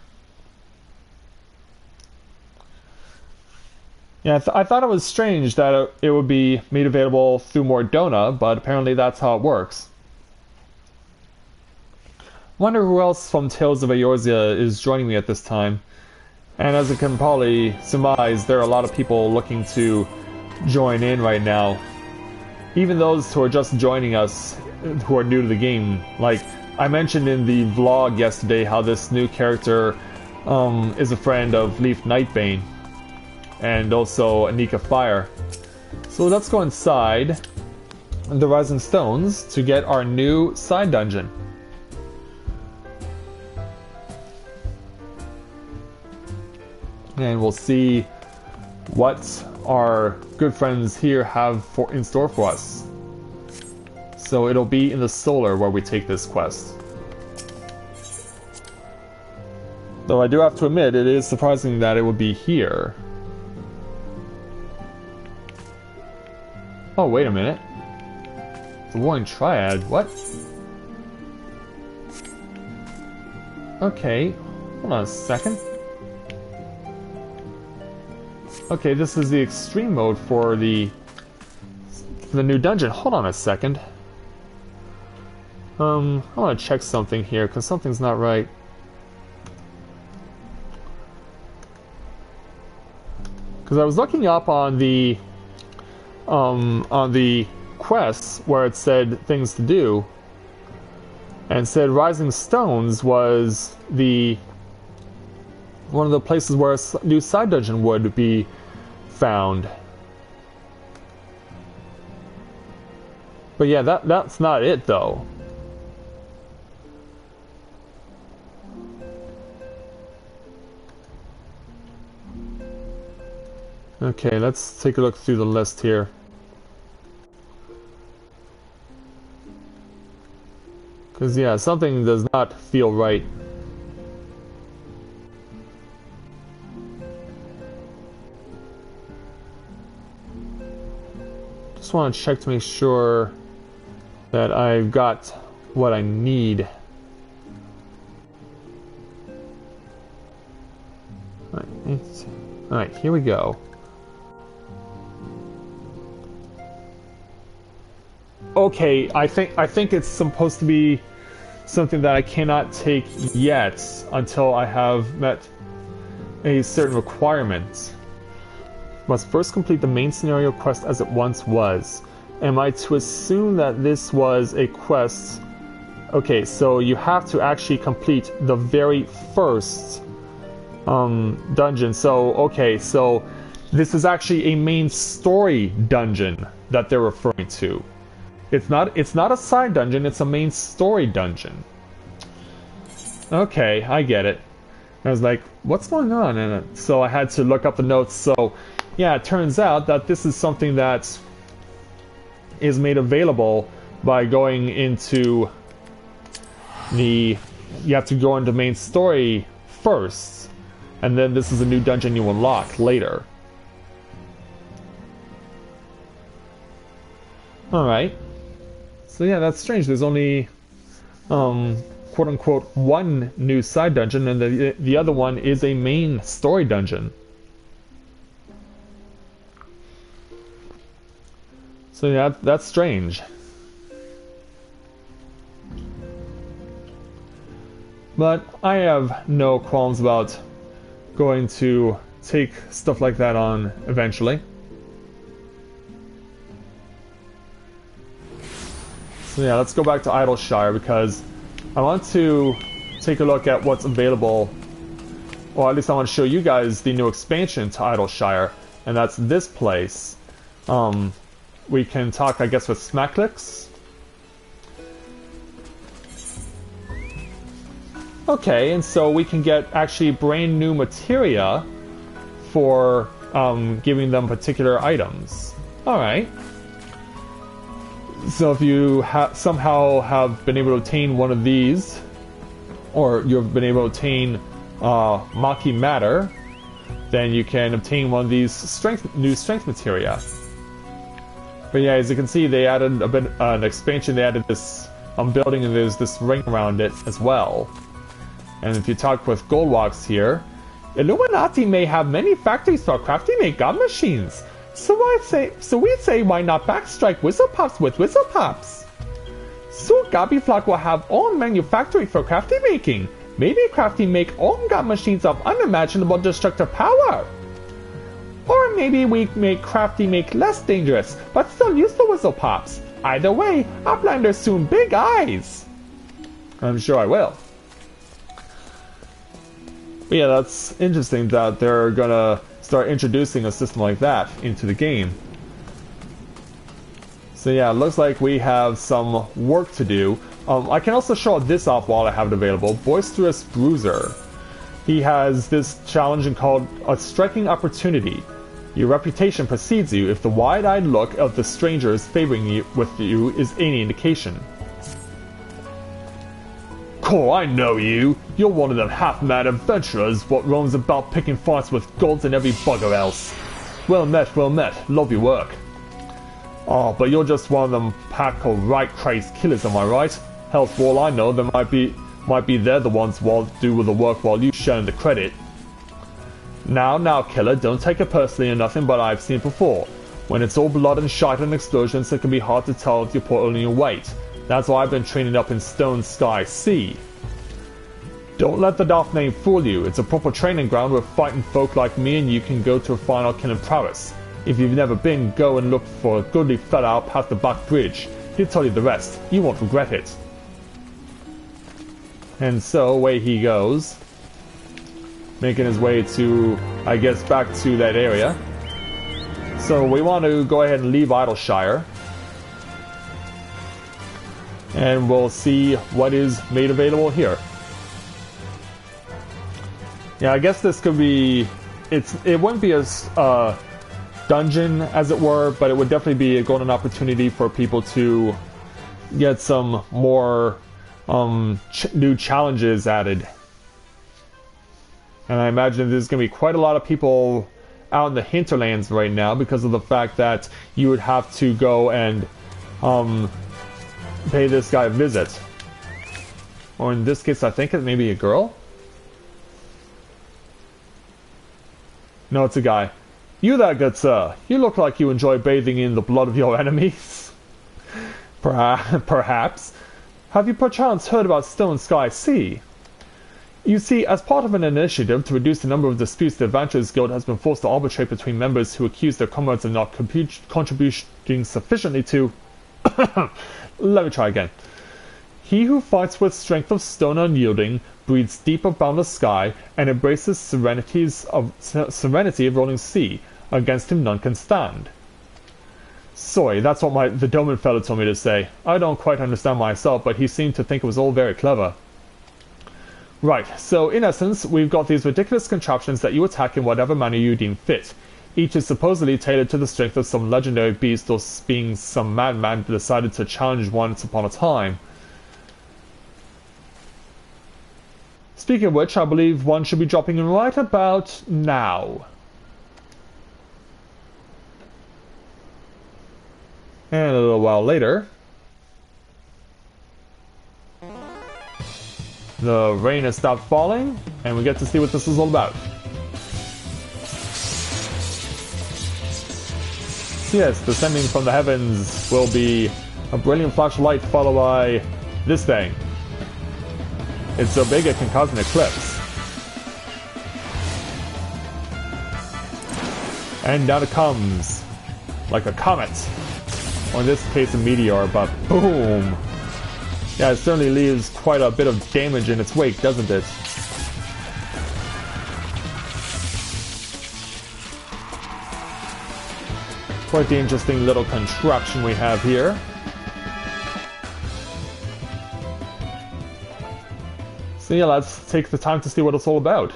Yeah, I thought it was strange that it would be made available through Mordona, but apparently that's how it works. Wonder who else from Tales of Eorzea is joining me at this time. And as you can probably surmise, there are a lot of people looking to join in right now. Even those who are just joining us, who are new to the game. Like, I mentioned in the vlog yesterday how this new character is a friend of Leaf Nightbane. And also Anika Fire. So let's go inside the Rising Stones to get our new side dungeon. And we'll see what our good friends here have in store for us. So it'll be in the Solar where we take this quest. Though I do have to admit, it is surprising that it would be here. Oh, wait a minute. The Warring Triad, what? Okay, hold on a second. Okay, this is the extreme mode for the new dungeon. Hold on a second. I want to check something here, because something's not right. Because I was looking up on the quests where it said things to do, and said Rising Stones was one of the places where a new side dungeon would be found. But yeah, that's not it though. Okay, let's take a look through the list here. Because, yeah, something does not feel right. Just want to check to make sure that I've got what I need. Alright, here we go. Okay, I think it's supposed to be something that I cannot take yet until I have met a certain requirement. Must first complete the main scenario quest as it once was. Am I to assume that this was a quest? Okay, so you have to actually complete the very first dungeon. So, okay, so this is actually a main story dungeon that they're referring to. It's not a side dungeon, it's a main story dungeon. Okay, I get it. I was like, what's going on? And so I had to look up the notes. So, yeah, it turns out that this is something that is made available by going into you have to go into main story first, and then this is a new dungeon you unlock later. Alright. So yeah, that's strange. There's only, quote-unquote, one new side dungeon, and the other one is a main story dungeon. So yeah, that's strange. But I have no qualms about going to take stuff like that on eventually. So yeah, let's go back to Idyllshire because I want to take a look at what's available, or at least I want to show you guys the new expansion to Idyllshire, and that's this place. We can talk, I guess, with Smacklix. Okay, and so we can get actually brand new materia for giving them particular items. Alright. So if you somehow have been able to obtain one of these, or you've been able to obtain Maki Matter, then you can obtain one of these new strength materia. But yeah, as you can see, they added a bit an expansion. They added this building, and there's this ring around it as well. And if you talk with Goldwalks here, Illuminati may have many factories for crafting made god machines. So we'd say, why not backstrike Whistlepops with Whistlepops? So Gabbyflock will have own manufactory for crafty making. Maybe crafty make own god machines of unimaginable destructive power. Or maybe we make crafty make less dangerous, but still useful Whistlepops. Either way, I'll blind her soon big eyes. I'm sure I will. But yeah, that's interesting that they're gonna start introducing a system like that into the game. So yeah, it looks like we have some work to do. I can also show this off while I have it available. Boisterous Bruiser. He has this challenge called a striking opportunity. Your reputation precedes you if the wide-eyed look of the strangers favoring you is any indication. Cool, I know you. You're one of them half-mad adventurers what roams about picking fights with golds and every bugger else. Well met, love your work. Oh, but you're just one of them pack of right-crazed killers, am I right? Hell, for all I know, there might be they're the ones who do the work while you sharing the credit. Now, killer, don't take it personally or nothing, but I've seen it before. When it's all blood and shite and explosions, it can be hard to tell if you're pulling your weight. That's why I've been training up in Stone Sky Sea. Don't let the daft name fool you. It's a proper training ground where fighting folk like me and you can go to a final killing prowess. If you've never been, go and look for a goodly fella out past the back bridge. He'll tell you the rest. You won't regret it. And so, away he goes. Making his way to, I guess, back to that area. So we want to go ahead and leave Idyllshire. And we'll see what is made available here. Yeah, I guess this could be... It wouldn't be as dungeon, as it were, but it would definitely be a golden opportunity for people to get some more new challenges added. And I imagine there's going to be quite a lot of people out in the hinterlands right now because of the fact that you would have to go and pay this guy a visit. Or in this case, I think it may be a girl? No, it's a guy. You there, good sir. You look like you enjoy bathing in the blood of your enemies. Perhaps. Have you perchance heard about Stone Sky Sea? You see, as part of an initiative to reduce the number of disputes, the Adventurers Guild has been forced to arbitrate between members who accuse their comrades of not contributing sufficiently to... Let me try again. He who fights with strength of stone unyielding, breathes deep of boundless sky, and embraces serenity of rolling sea. Against him none can stand. Sorry, that's what the Doman fellow told me to say. I don't quite understand myself, but he seemed to think it was all very clever. Right, so in essence, we've got these ridiculous contraptions that you attack in whatever manner you deem fit. Each is supposedly tailored to the strength of some legendary beast or being some madman who decided to challenge once upon a time. Speaking of which, I believe one should be dropping in right about now. And a little while later, the rain has stopped falling, and we get to see what this is all about. So yes, descending from the heavens will be a brilliant flash of light followed by this thing. It's so big it can cause an eclipse. And down it comes, like a comet. Or in this case a meteor, but boom! Yeah, it certainly leaves quite a bit of damage in its wake, doesn't it? Quite the interesting little contraption we have here. So yeah, let's take the time to see what it's all about.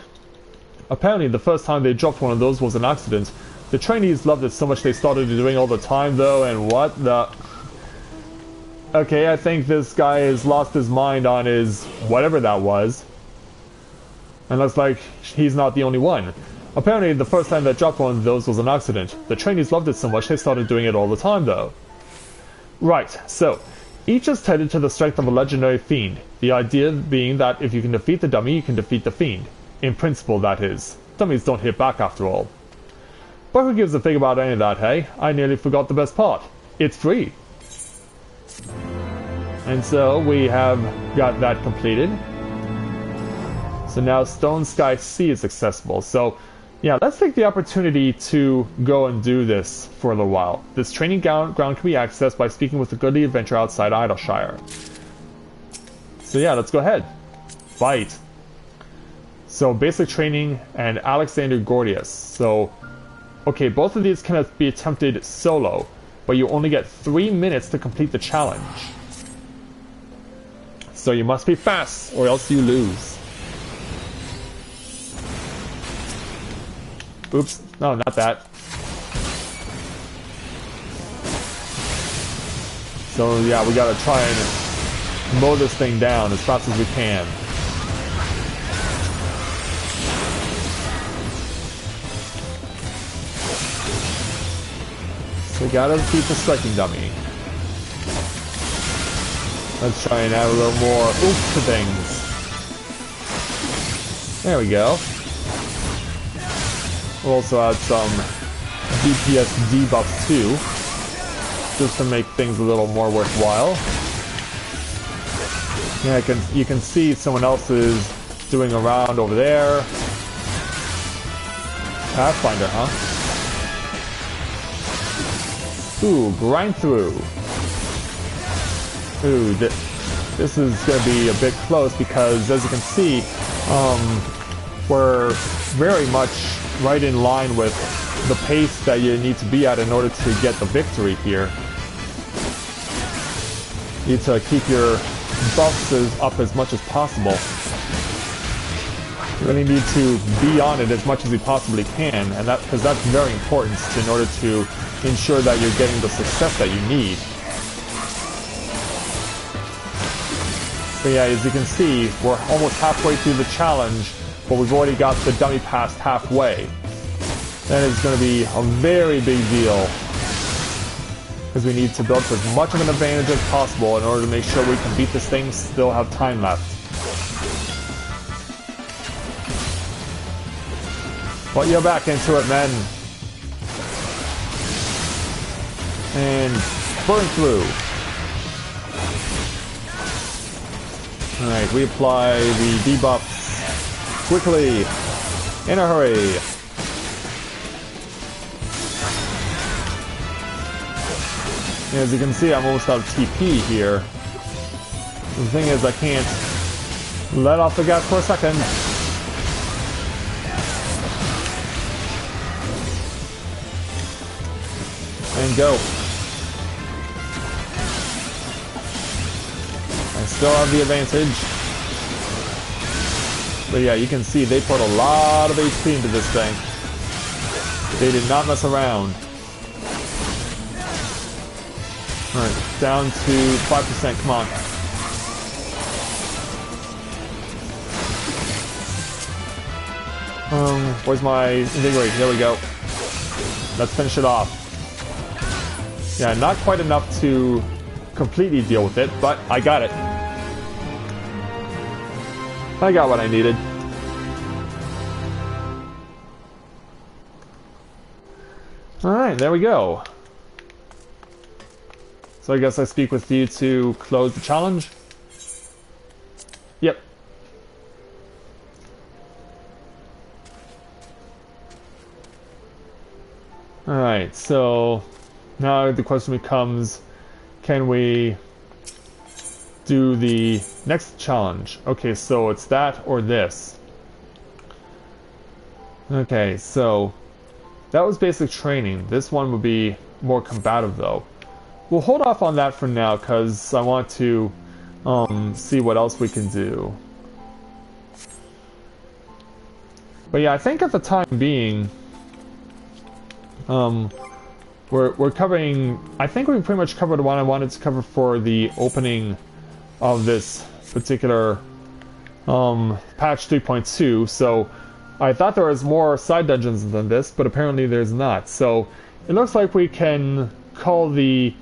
Apparently the first time they dropped one of those was an accident. The trainees loved it so much they started doing it all the time though, and what the... Okay, I think this guy has lost his mind on his whatever that was. And looks like he's not the only one. Apparently the first time that dropped one of those was an accident. The trainees loved it so much they started doing it all the time though. Right, so... each is tethered to the strength of a legendary fiend, the idea being that if you can defeat the dummy, you can defeat the fiend. In principle, that is. Dummies don't hit back after all. But who gives a fig about any of that, hey? I nearly forgot the best part. It's free! And so, we have got that completed. So now Stone Sky Sea is accessible, so... yeah, let's take the opportunity to go and do this for a little while. This training ground can be accessed by speaking with the goodly adventurer outside Idyllshire. So yeah, let's go ahead. Fight. So basic training and Alexander Gordius. So, okay, both of these can be attempted solo, but you only get 3 minutes to complete the challenge. So you must be fast, or else you lose. Oops, no, not that. So yeah, we gotta try and mow this thing down as fast as we can. We gotta defeat the striking dummy. Let's try and add a little more oomph to things. There we go. We'll also add some DPS debuffs too, just to make things a little more worthwhile. Yeah, you can see someone else is doing a round over there. Pathfinder, huh? Ooh, grind through. Ooh, this is going to be a bit close because, as you can see, we're very much right in line with the pace that you need to be at in order to get the victory here. You need to keep your buffs up as much as possible. You really need to be on it as much as you possibly can, and because that's very important in order to ensure that you're getting the success that you need. But yeah, as you can see, we're almost halfway through the challenge, but we've already got the dummy past halfway. That is going to be a very big deal, because we need to build up as much of an advantage as possible in order to make sure we can beat this thing, still have time left. Put your back into it, men. And burn through. Alright, we apply the debuffs quickly, in a hurry. As you can see, I'm almost out of TP here. The thing is, I can't let off the gas for a second. And go. I still have the advantage. But yeah, you can see they put a lot of HP into this thing. They did not mess around. Alright, down to 5%, come on. Where's my invigorate? There we go. Let's finish it off. Yeah, not quite enough to completely deal with it, but I got it. I got what I needed. Alright, there we go. So I guess I speak with you to close the challenge? Yep. Alright, so now the question becomes, can we do the next challenge? Okay, so it's that or this. Okay, so that was basic training. This one would be more combative though. We'll hold off on that for now because I want to see what else we can do. But yeah, I think at the time being, we're covering, I think we pretty much covered what I wanted to cover for the opening of this particular patch 3.2. So I thought there was more side dungeons than this, but apparently there's not. So it looks like we can call the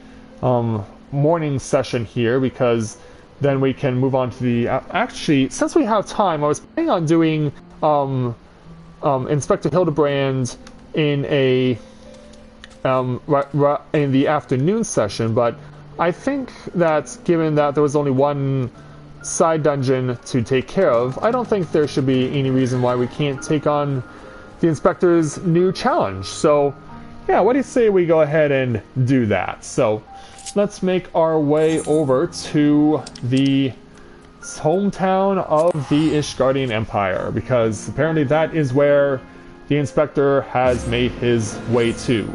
morning session here, because then we can move on to the actually, since we have time, I was planning on doing Inspector Hildebrand in a in the afternoon session, but I think that given that there was only one side dungeon to take care of, I don't think there should be any reason why we can't take on the Inspector's new challenge. So yeah, what do you say we go ahead and do that? So let's make our way over to the hometown of the Ishgardian Empire, because apparently that is where the Inspector has made his way to.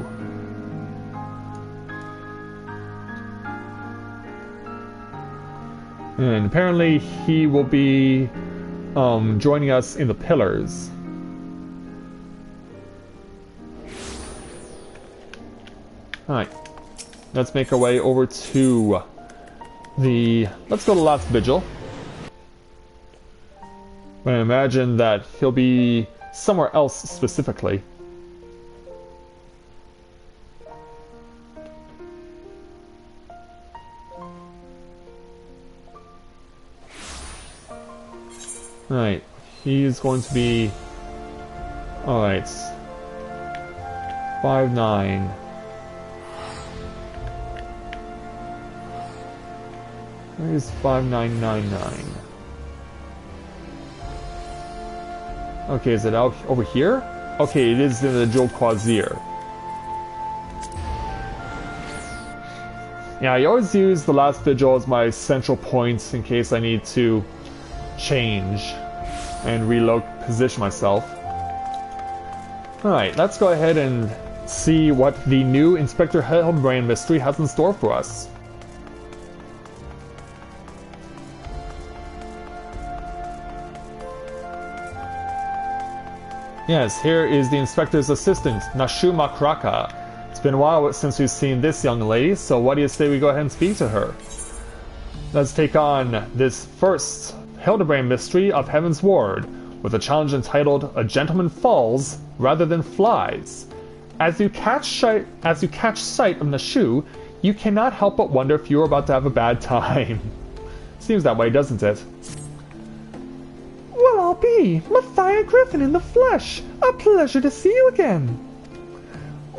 And apparently he will be joining us in the Pillars. Alright. Let's make our way over to the... Let's go to Last Vigil. I imagine that he'll be somewhere else specifically. Alright, he's going to be... Alright. 5'9". Where's 5999? Okay, is it out over here? Okay, it is in the Jewel Quasir. Yeah, I always use the last vigil as my central point in case I need to change and position myself. Alright, let's go ahead and see what the new Inspector Hildebrand mystery has in store for us. Yes, here is the Inspector's assistant, Nashu Makraka. It's been a while since we've seen this young lady, so what do you say we go ahead and speak to her? Let's take on this first Hildebrand mystery of Heavensward, with a challenge entitled "A Gentleman Falls Rather Than Flies." As you catch sight of Nashu, you cannot help but wonder if you're about to have a bad time. Seems that way, doesn't it? Well, I'll be Matthias Griffin in the flesh. A pleasure to see you again.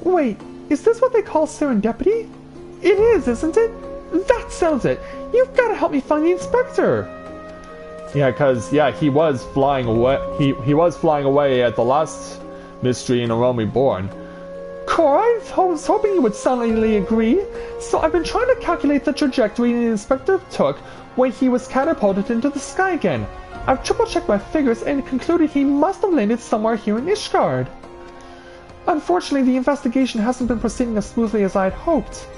Wait, is this what they call serendipity? It is, isn't it? That sounds it. You've got to help me find the inspector. Yeah, because he was flying away. He was flying away at the last mystery in A Realm Reborn. Cora, I was hoping you would silently agree. So I've been trying to calculate the trajectory the inspector took when he was catapulted into the sky again. I've triple-checked my figures and concluded he must have landed somewhere here in Ishgard. Unfortunately, the investigation hasn't been proceeding as smoothly as I had hoped.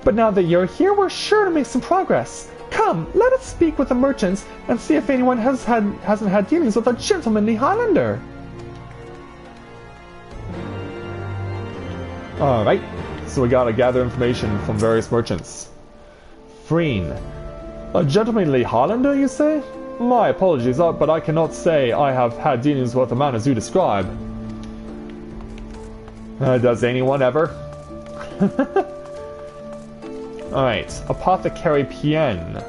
But now that you're here, we're sure to make some progress. Come, let us speak with the merchants and see if anyone hasn't had dealings with a gentlemanly Highlander. Alright, so we gotta gather information from various merchants. Freen. A gentlemanly Highlander, you say? My apologies, but I cannot say I have had dealings with a man as you describe. Does anyone ever? Alright, Apothecary Pien.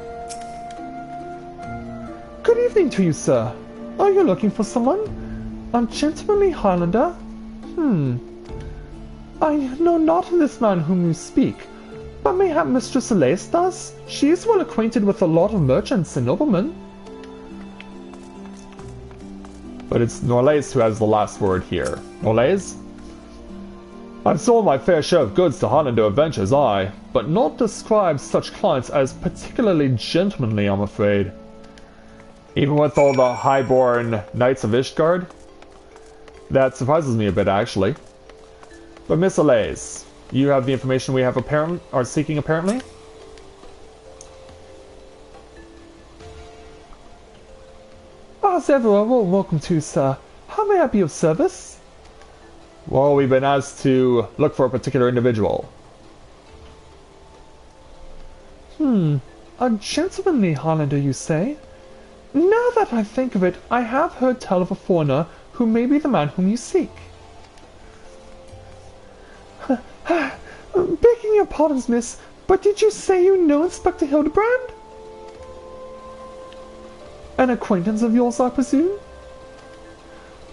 Good evening to you, sir. Are you looking for someone? A gentlemanly Highlander? I know not of this man whom you speak, but mayhap Mistress Elais does? She is well acquainted with a lot of merchants and noblemen. But it's Norlaise who has the last word here. Norlaise? I've sold my fair share of goods to Highlander adventures, but not describe such clients as particularly gentlemanly, I'm afraid. Even with all the highborn knights of Ishgard? That surprises me a bit, actually. But Miss Elais, you have the information we are seeking, apparently? As ever, welcome to, sir. How may I be of service? Well, we've been asked to look for a particular individual. A gentlemanly Highlander, you say? Now that I think of it, I have heard tell of a foreigner who may be the man whom you seek. Begging your pardons, miss, but did you say you know Inspector Hildebrand? An acquaintance of yours, I presume?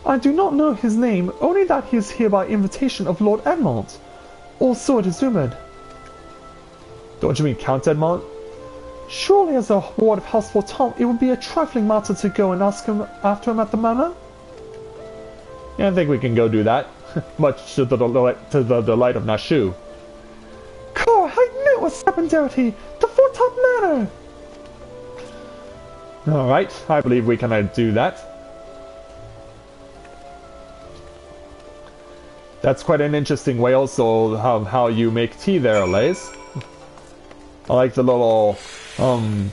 I do not know his name, only that he is here by invitation of Lord Edmond, or so it is rumored. Don't you mean Count Edmond? Surely as a ward of House Fortemps, it would be a trifling matter to go and ask him after him at the manor? Yeah, I think we can go do that. Much to the delight of Nashu. Car, I knew it was Serendipity! The Fortemps Manor! Alright, I believe we can do that. That's quite an interesting way also how you make tea there, Elais. I like the little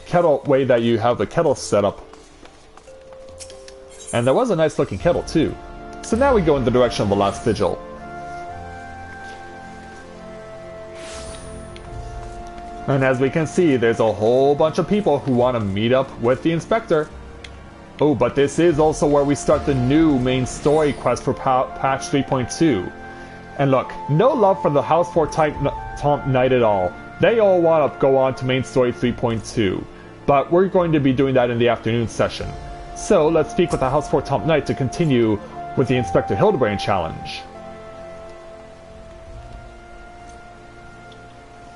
kettle way that you have the kettle set up. And there was a nice looking kettle too. So now we go in the direction of the last vigil. And as we can see, there's a whole bunch of people who want to meet up with the inspector. Oh, but this is also where we start the new main story quest for patch 3.2. And look, no love for the House Fortemps Knight at all. They all want to go on to main story 3.2. but we're going to be doing that in the afternoon session. So let's speak with the House 4 Top Knight to continue with the Inspector Hildebrand challenge.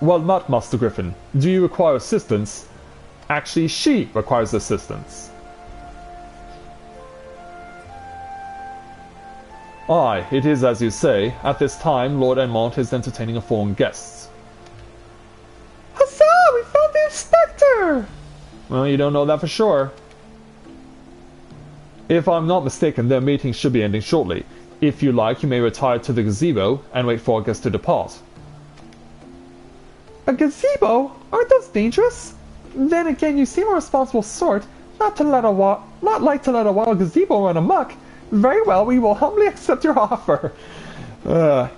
Well, not Master Griffin. Do you require assistance? Actually, she requires assistance. Aye, it is as you say. At this time, Lord Edmond is entertaining a foreign guest. Huzzah! We found the Inspector! Well, you don't know that for sure. If I'm not mistaken, their meeting should be ending shortly. If you like, you may retire to the gazebo and wait for our guest to depart. A gazebo? Aren't those dangerous? Then again, you seem a responsible sort, not like to let a wild gazebo run amok. Very well, we will humbly accept your offer.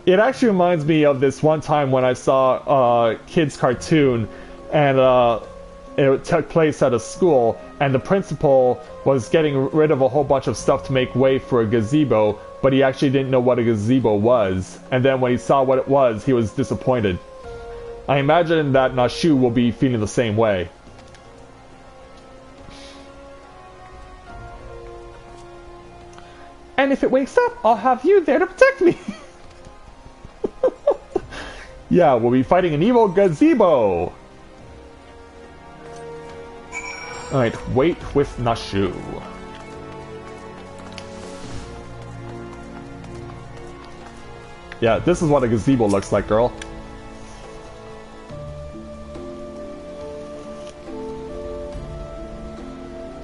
It actually reminds me of this one time when I saw a kid's cartoon, and it took place at a school, and the principal was getting rid of a whole bunch of stuff to make way for a gazebo, but he actually didn't know what a gazebo was, and then when he saw what it was, he was disappointed. I imagine that Nashu will be feeling the same way. And if it wakes up, I'll have you there to protect me! Yeah, we'll be fighting an evil gazebo! Alright, wait with Nashu. Yeah, this is what a gazebo looks like, girl.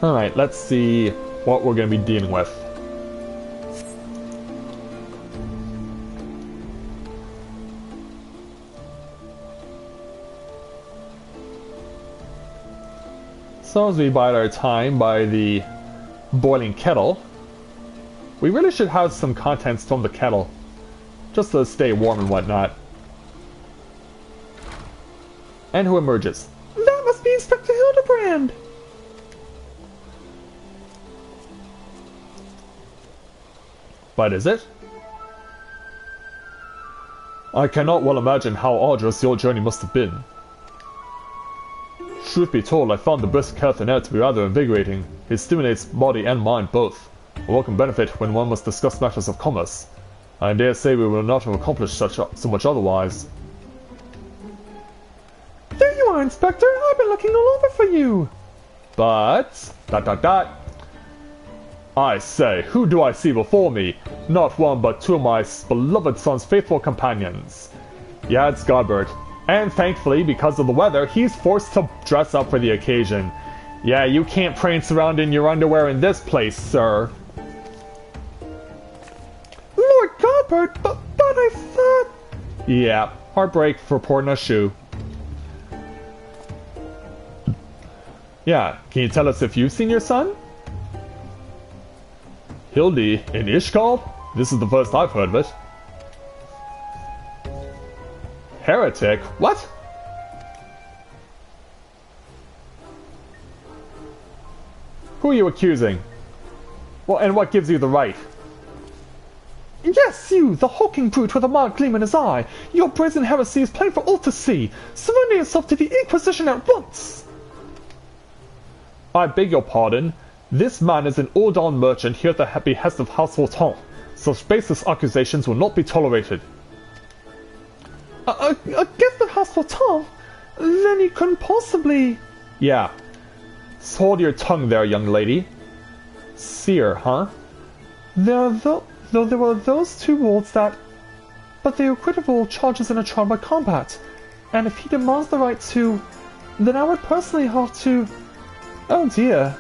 Alright, let's see what we're going to be dealing with. So as we bide our time by the boiling kettle, we really should have some contents from the kettle, just to stay warm and whatnot. And who emerges? That must be Inspector Hildebrand! But is it? I cannot well imagine how arduous your journey must have been. Truth be told, I found the brisk earth and air to be rather invigorating. It stimulates body and mind both. A welcome benefit when one must discuss matters of commerce. I dare say we will not have accomplished so much otherwise. There you are, Inspector! I've been looking all over for you! But... ... I say, who do I see before me? Not one but two of my beloved son's faithful companions. Yeah, it's Godbert. And thankfully, because of the weather, he's forced to dress up for the occasion. Yeah, you can't prance around in your underwear in this place, sir. Lord Godbert, but I thought... Yeah, heartbreak for poor Nashu. Yeah, can you tell us if you've seen your son? Hildy in Ishkald? This is the first I've heard of it. Heretic? What? Who are you accusing? Well, and what gives you the right? Yes, you, the hulking brute with a marked gleam in his eye. Your brazen heresy is plain for all to see. Surrender yourself to the Inquisition at once! I beg your pardon. This man is an Ordon merchant here at the behest of House Forton. Such baseless accusations will not be tolerated. Against the House Forton? Then he couldn't possibly... Yeah. Hold your tongue there, young lady. Seer, huh? Though there were those two wards that... But they acquitted of all charges in a trial by combat. And if he demands the right to... Then I would personally have to... Oh dear.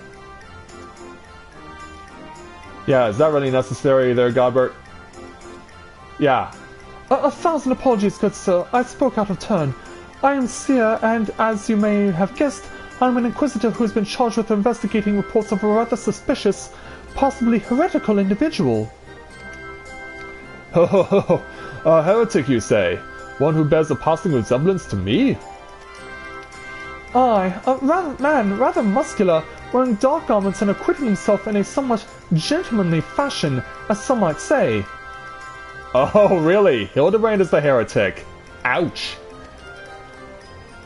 Yeah, is that really necessary there, Godbert? Yeah. A thousand apologies, good sir. I spoke out of turn. I am Seer, and as you may have guessed, I'm an inquisitor who has been charged with investigating reports of a rather suspicious, possibly heretical individual. Ho ho ho! A heretic, you say? One who bears a passing resemblance to me? Aye, a man rather muscular, wearing dark garments and acquitting himself in a somewhat gentlemanly fashion, as some might say. Oh, really? Hildebrand is the heretic. Ouch.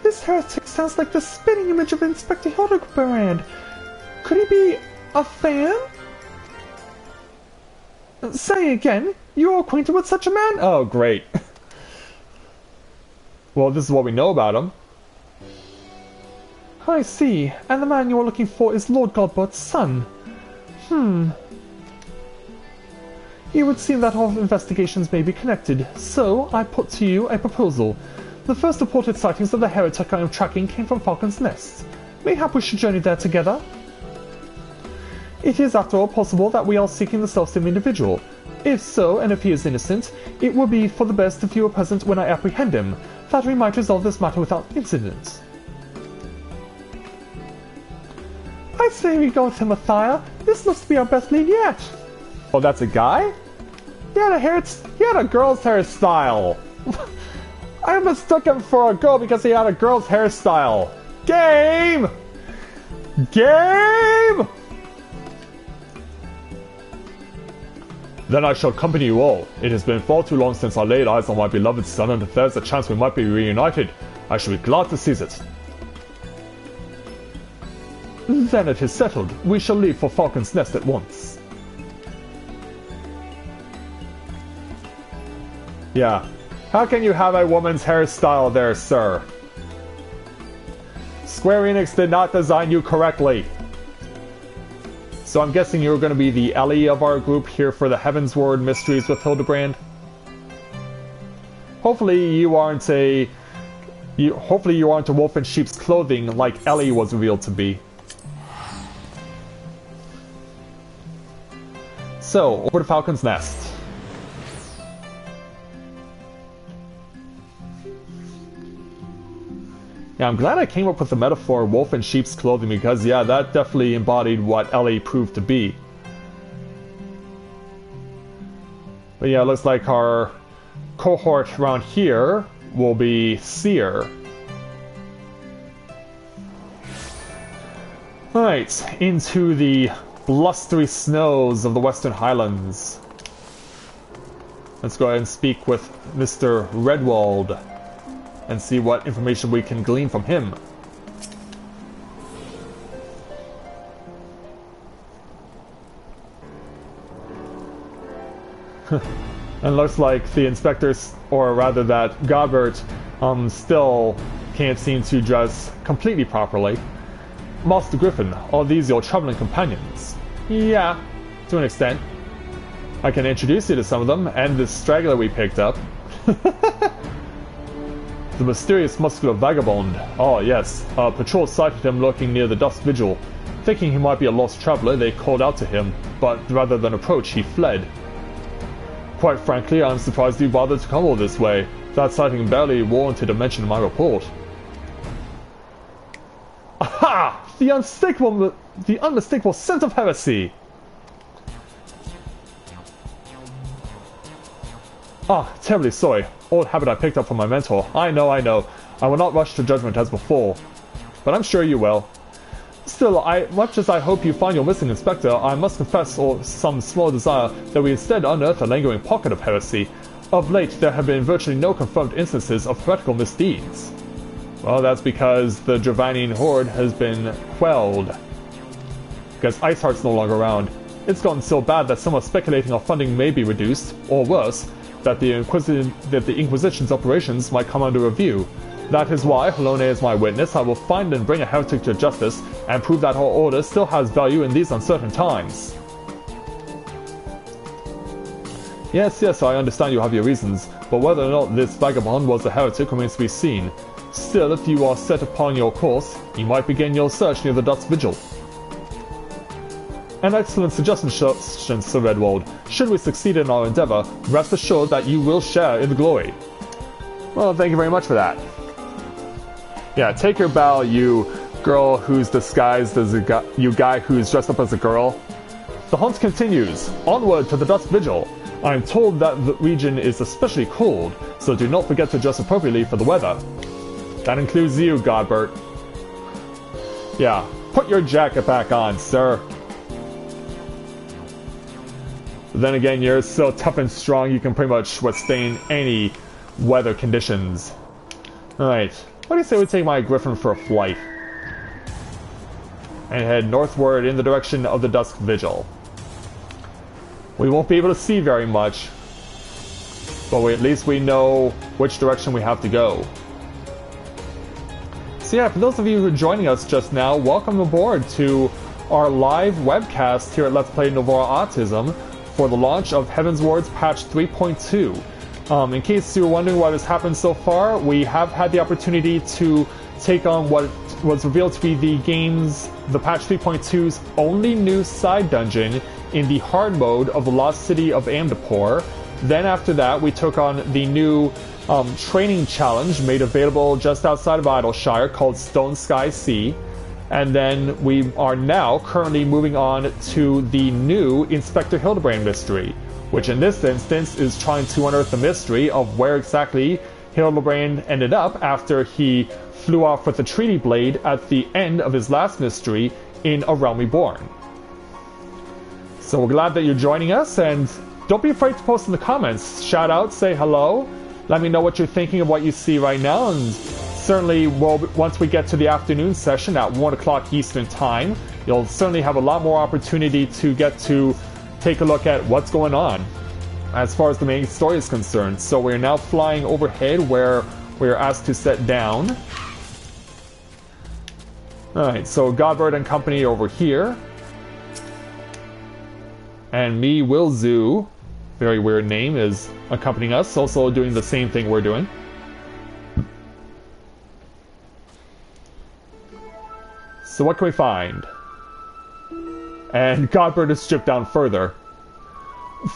This heretic sounds like the spitting image of Inspector Hildebrand. Could he be a fan? Say again, you're acquainted with such a man? Oh, great. Well, this is what we know about him. I see, and the man you're looking for is Lord Godbert's son. It would seem that all investigations may be connected, so I put to you a proposal. The first reported sightings of the heretic I am tracking came from Falcon's Nest. Mayhap we should journey there together? It is, after all, possible that we are seeking the self-same individual. If so, and if he is innocent, it will be for the best if you are present when I apprehend him, that we might resolve this matter without incident. I say we go with him, Matthias. This must be our best lead yet. Oh, that's a guy? He had a girl's hairstyle. I mistook him for a girl because he had a girl's hairstyle. Game! Game! Then I shall accompany you all. It has been far too long since I laid eyes on my beloved son, and if there's a chance we might be reunited, I shall be glad to seize it. Then it is settled. We shall leave for Falcon's Nest at once. Yeah. How can you have a woman's hairstyle there, sir? Square Enix did not design you correctly. So I'm guessing you're going to be the Ellie of our group here for the Heavensward Mysteries with Hildebrand. Hopefully you aren't a wolf in sheep's clothing like Ellie was revealed to be. So, over to Falcon's Nest. Yeah, I'm glad I came up with the metaphor wolf in sheep's clothing because, yeah, that definitely embodied what Ellie proved to be. But yeah, it looks like our cohort around here will be Seer. Alright, into the blustery snows of the Western Highlands. Let's go ahead and speak with Mr. Redwald and see what information we can glean from him. And looks like the inspectors, or rather that Godbert, still can't seem to dress completely properly. Master Griffin, are these your traveling companions? Yeah, to an extent. I can introduce you to some of them, and this straggler we picked up. The mysterious muscular vagabond. Oh yes, a patrol sighted him lurking near the Dusk Vigil. Thinking he might be a lost traveler, they called out to him, but rather than approach, he fled. Quite frankly, I'm surprised you bothered to come all this way. That sighting barely warranted a mention in my report. Aha! The unmistakable scent of heresy! Ah, terribly sorry. Old habit I picked up from my mentor. I know. I will not rush to judgment as before. But I'm sure you will. Still, much as I hope you find your missing inspector, I must confess some small desire that we instead unearth a lingering pocket of heresy. Of late, there have been virtually no confirmed instances of heretical misdeeds. Well, that's because the Dravanian horde has been quelled. Because Iceheart's no longer around. It's gotten so bad that some are speculating our funding may be reduced, or worse, that the Inquisition's operations might come under review. That is why, Halone is my witness, I will find and bring a heretic to justice, and prove that our order still has value in these uncertain times. Yes, I understand you have your reasons, but whether or not this vagabond was a heretic remains to be seen. Still, if you are set upon your course, you might begin your search near the Dusk Vigil. An excellent suggestion, Sir Redwald. Should we succeed in our endeavor, rest assured that you will share in the glory. Well, thank you very much for that. Yeah, take your bow, you girl who's disguised as you guy who's dressed up as a girl. The hunt continues. Onward to the Dusk Vigil. I am told that the region is especially cold, so do not forget to dress appropriately for the weather. That includes you, Godbert. Yeah, put your jacket back on, sir. But then again, you're so tough and strong you can pretty much withstand any weather conditions. Alright, What do you say we take my Griffin for a flight? And head northward in the direction of the Dusk Vigil. We won't be able to see very much, but at least we know which direction we have to go. So yeah, for those of you who are joining us just now, welcome aboard to our live webcast here at Let's Play Novaura Autism for the launch of Heavensward's patch 3.2. In case you were wondering what has happened so far, we have had the opportunity to take on what was revealed to be the patch 3.2's only new side dungeon in the hard mode of the Lost City of Amdapore. Then after that, we took on the new training challenge made available just outside of Idyllshire called Stone Sky Sea. And then we are now currently moving on to the new Inspector Hildebrand mystery, which in this instance is trying to unearth the mystery of where exactly Hildebrand ended up after he flew off with the Treaty Blade at the end of his last mystery in A Realm Reborn. So we're glad that you're joining us, and don't be afraid to post in the comments. Shout out, say hello, let me know what you're thinking of what you see right now, and certainly once we get to the afternoon session at 1 o'clock Eastern Time, you'll certainly have a lot more opportunity to get to take a look at what's going on as far as the main story is concerned. So we're now flying overhead where we're asked to set down. Alright, so Godbird and company over here. And me, Wilzu, very weird name, is accompanying us, also doing the same thing we're doing. So what can we find? And Godbird is stripped down further.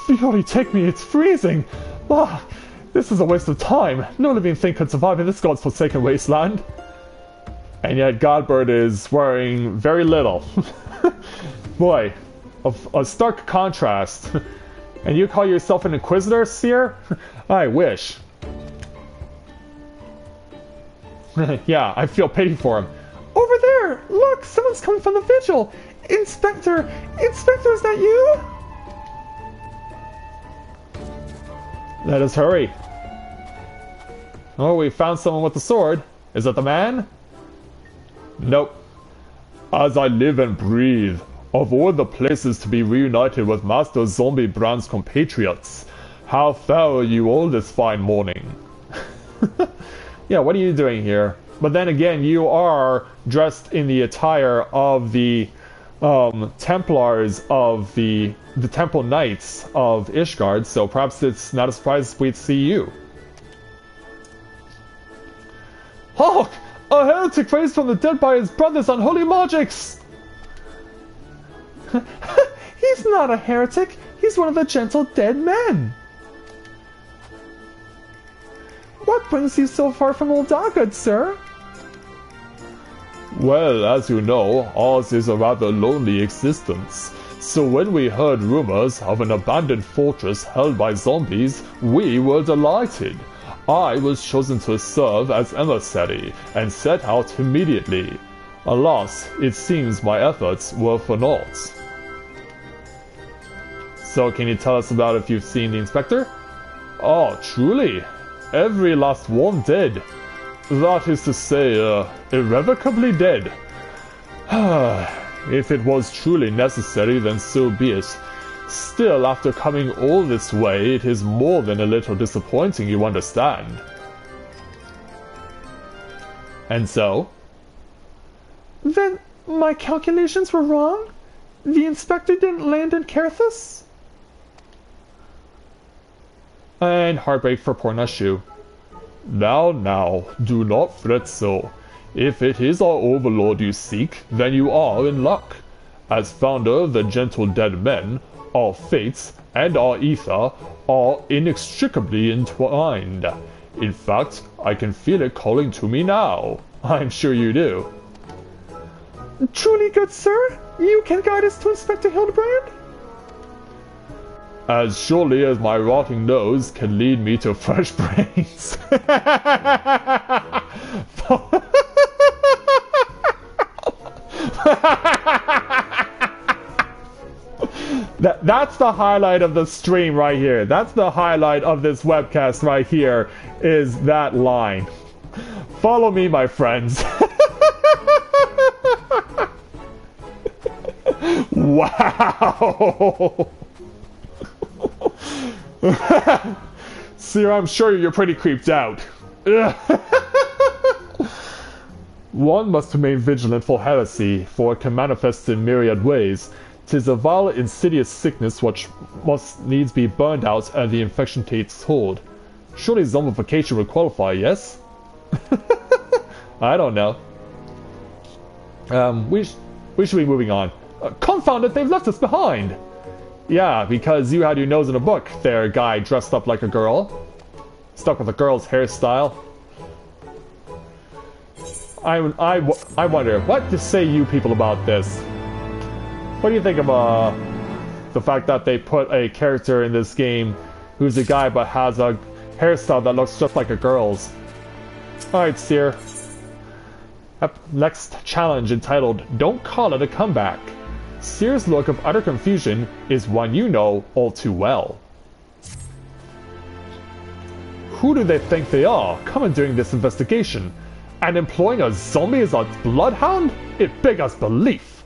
Fiori, take me, it's freezing! Ah, this is a waste of time. No living thing could survive in this god's forsaken wasteland. And yet Godbird is wearing very little. Boy, a stark contrast. And you call yourself an Inquisitor, Seer? I wish. Yeah, I feel pity for him. Over there! Look! Someone's coming from the vigil! Inspector! Inspector, is that you? Let us hurry. Oh, we found someone with a sword. Is that the man? Nope. As I live and breathe, of all the places to be reunited with Master Zombie Brand's compatriots, how fare you all this fine morning? Yeah, what are you doing here? But then again, you are dressed in the attire of the Templars of the Temple Knights of Ishgard, so perhaps it's not a surprise we'd see you. Hark! A heretic raised from the dead by his brother's unholy magics! He's not a heretic, he's one of the gentle dead men. What brings you so far from Oldagard, sir? Well, as you know, ours is a rather lonely existence. So when we heard rumors of an abandoned fortress held by zombies, we were delighted. I was chosen to serve as emissary and set out immediately. Alas, it seems my efforts were for naught. So can you tell us about if you've seen the Inspector? Oh, truly. Every last one dead. That is to say, irrevocably dead. If it was truly necessary, then so be it. Still, after coming all this way, it is more than a little disappointing, you understand. And so? Then my calculations were wrong? The Inspector didn't land in Carthus? And heartbreak for poor Nashu. Now, do not fret so. If it is our overlord you seek, then you are in luck. As founder of the Gentle Dead Men, our fates and our ether are inextricably entwined. In fact, I can feel it calling to me now. I'm sure you do. Truly, good sir? You can guide us to Inspector Hildebrand? As surely as my rotting nose can lead me to fresh brains. That's the highlight of the stream right here. That's the highlight of this webcast right here, is that line. Follow me, my friends. Wow. Sir, I'm sure you're pretty creeped out. One must remain vigilant for heresy, for it can manifest in myriad ways. 'Tis a vile, insidious sickness which must needs be burned out and the infection takes hold. Surely zombification would qualify, yes? I don't know. We should be moving on. Confound it, they've left us behind! Yeah, because you had your nose in a book there, guy dressed up like a girl. Stuck with a girl's hairstyle. I wonder, what say you people about this? What do you think of the fact that they put a character in this game who's a guy but has a hairstyle that looks just like a girl's? Alright, Seer. Next challenge entitled, Don't Call It a Comeback. Seer's look of utter confusion is one you know all too well. Who do they think they are, commandeering this investigation? And employing a zombie as a bloodhound? It beggars belief.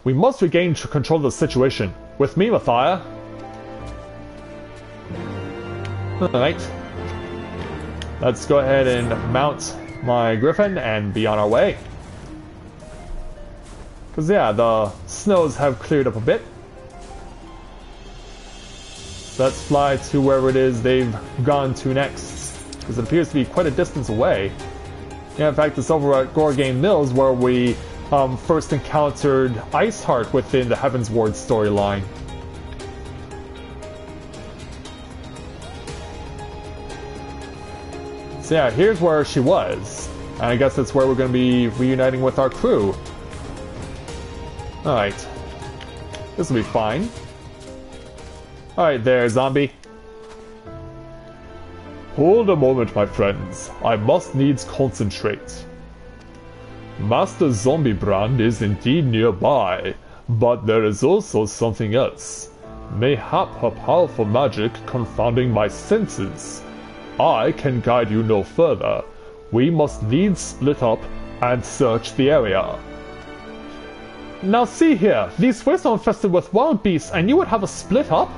We must regain control of the situation. With me, Mathia. Alright. Let's go ahead and mount my griffin and be on our way. Because yeah, the snows have cleared up a bit. Let's fly to wherever it is they've gone to next. Because it appears to be quite a distance away. Yeah, in fact, it's over at Gorgane Mills where we first encountered Iceheart within the Heavensward storyline. So yeah, here's where she was. And I guess that's where we're going to be reuniting with our crew. Alright. This will be fine. Alright there, zombie. Hold a moment, my friends. I must needs concentrate. Master Zombiebrand is indeed nearby, but there is also something else. Mayhap her powerful magic confounding my senses. I can guide you no further. We must needs split up and search the area. Now see here, these wastes are infested with wild beasts and you would have us split up?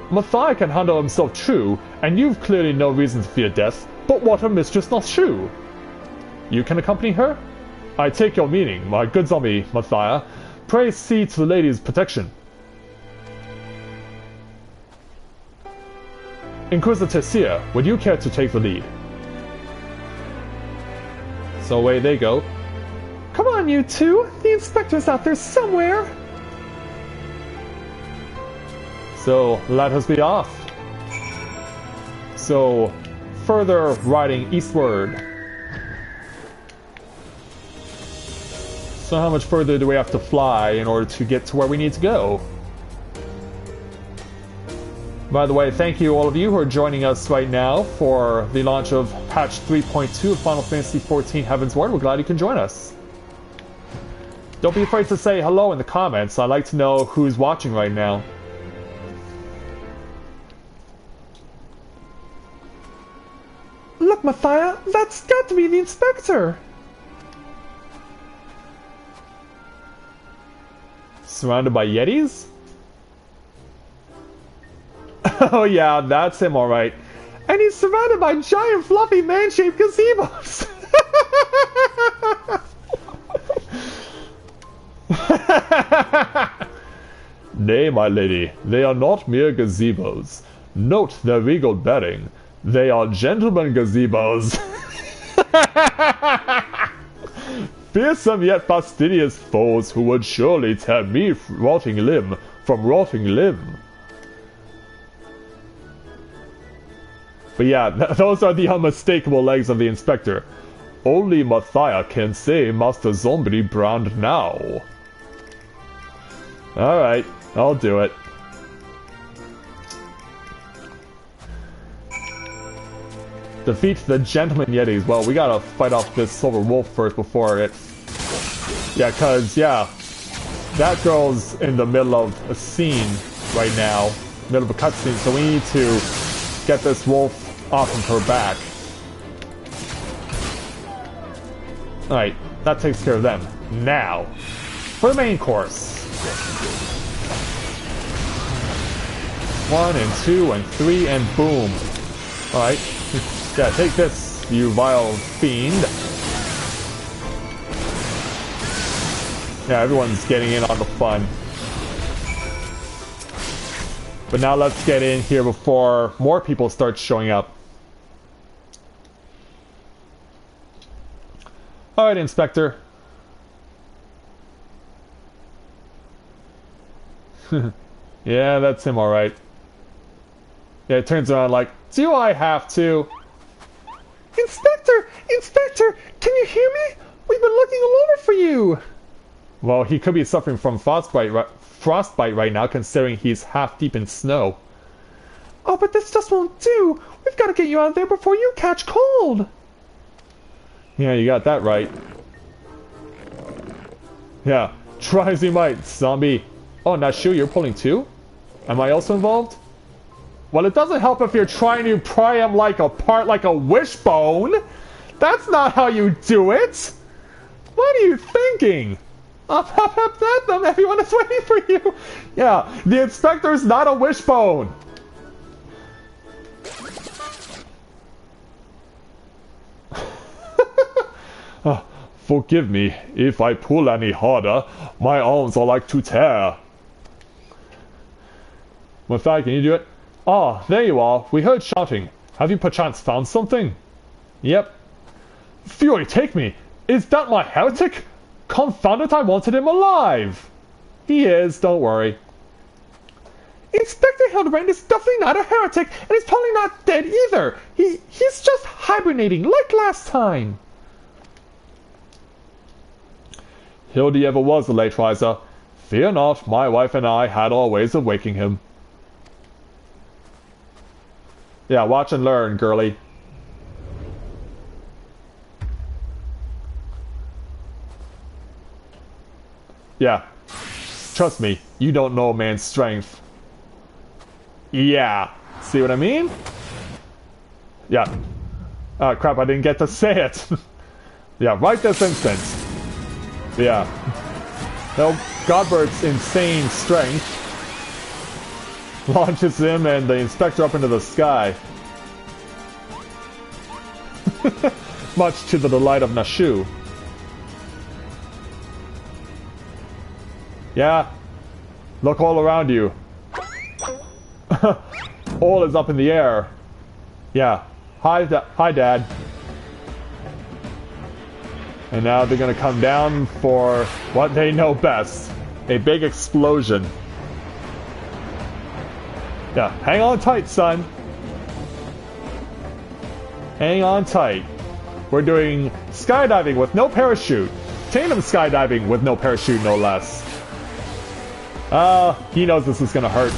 Mathia can handle himself true, and you've clearly no reason to fear death, but what her mistress not true? You can accompany her? I take your meaning, my good zombie, Mathia. Pray see to the lady's protection. Inquisitor Seer, would you care to take the lead? So away they go. Come on, you two! The inspector's out there somewhere! So, let us be off. So, further riding eastward. So how much further do we have to fly in order to get to where we need to go? By the way, thank you all of you who are joining us right now for the launch of patch 3.2 of Final Fantasy XIV Heavensward. We're glad you can join us. Don't be afraid to say hello in the comments. I'd like to know who's watching right now. Look, Mathia, that's got to be the inspector! Surrounded by Yetis? Oh yeah, that's him alright. And he's surrounded by giant fluffy man-shaped gazebos! Nay, my lady, they are not mere gazebos. Note their regal bearing. They are gentlemen gazebos. Fearsome yet fastidious foes who would surely tear me rotting limb from rotting limb. But yeah, those are the unmistakable legs of the inspector. Only Mathia can say Master Zombiebrand now. Alright, I'll do it. Defeat the Gentleman Yetis. Well, we gotta fight off this Silver Wolf first before it... Yeah, cause, yeah, that girl's in the middle of a scene right now. Middle of a cutscene, so we need to get this wolf off of her back. Alright, that takes care of them. Now, for the main course. 1 and 2 and 3 and boom. Alright. Yeah, take this, you vile fiend. Yeah, everyone's getting in on the fun. But now let's get in here before more people start showing up. Alright, Inspector. Yeah, that's him, alright. Yeah, it turns around like, do I have to? Inspector! Inspector! Can you hear me? We've been looking all over for you! Well, he could be suffering from frostbite right now, considering he's half deep in snow. Oh, but this just won't do! We've got to get you out of there before you catch cold! Yeah, you got that right. Yeah, try as you might, zombie. Oh, Nashu, you're pulling too? Am I also involved? Well, it doesn't help if you're trying to pry him apart like a wishbone. That's not how you do it. What are you thinking? Up, up, up, at them. Everyone is waiting for you. Yeah, the inspector's not a wishbone. Forgive me if I pull any harder. My arms are like to tear. Mathai, can you do it? Ah, there you are. We heard shouting. Have you perchance found something? Yep. Fury, take me! Is that my heretic? Confound it, I wanted him alive! He is, don't worry. Inspector Hildebrand is definitely not a heretic, and he's probably not dead either. He's just hibernating, like last time. Hildy ever was a late riser. Fear not, my wife and I had our ways of waking him. Yeah, watch and learn, girly. Yeah. Trust me, you don't know a man's strength. Yeah. See what I mean? Yeah. Oh crap, I didn't get to say it. Yeah, right this instant. Yeah. No, Godbert's insane strength launches him and the inspector up into the sky. Much to the delight of Nashu. Yeah. Look all around you. All is up in the air. Yeah. Hi, Dad. And now they're gonna come down for what they know best. A big explosion. Yeah, hang on tight, son. Hang on tight. We're doing skydiving with no parachute. Tandem skydiving with no parachute, no less. He knows this is gonna hurt.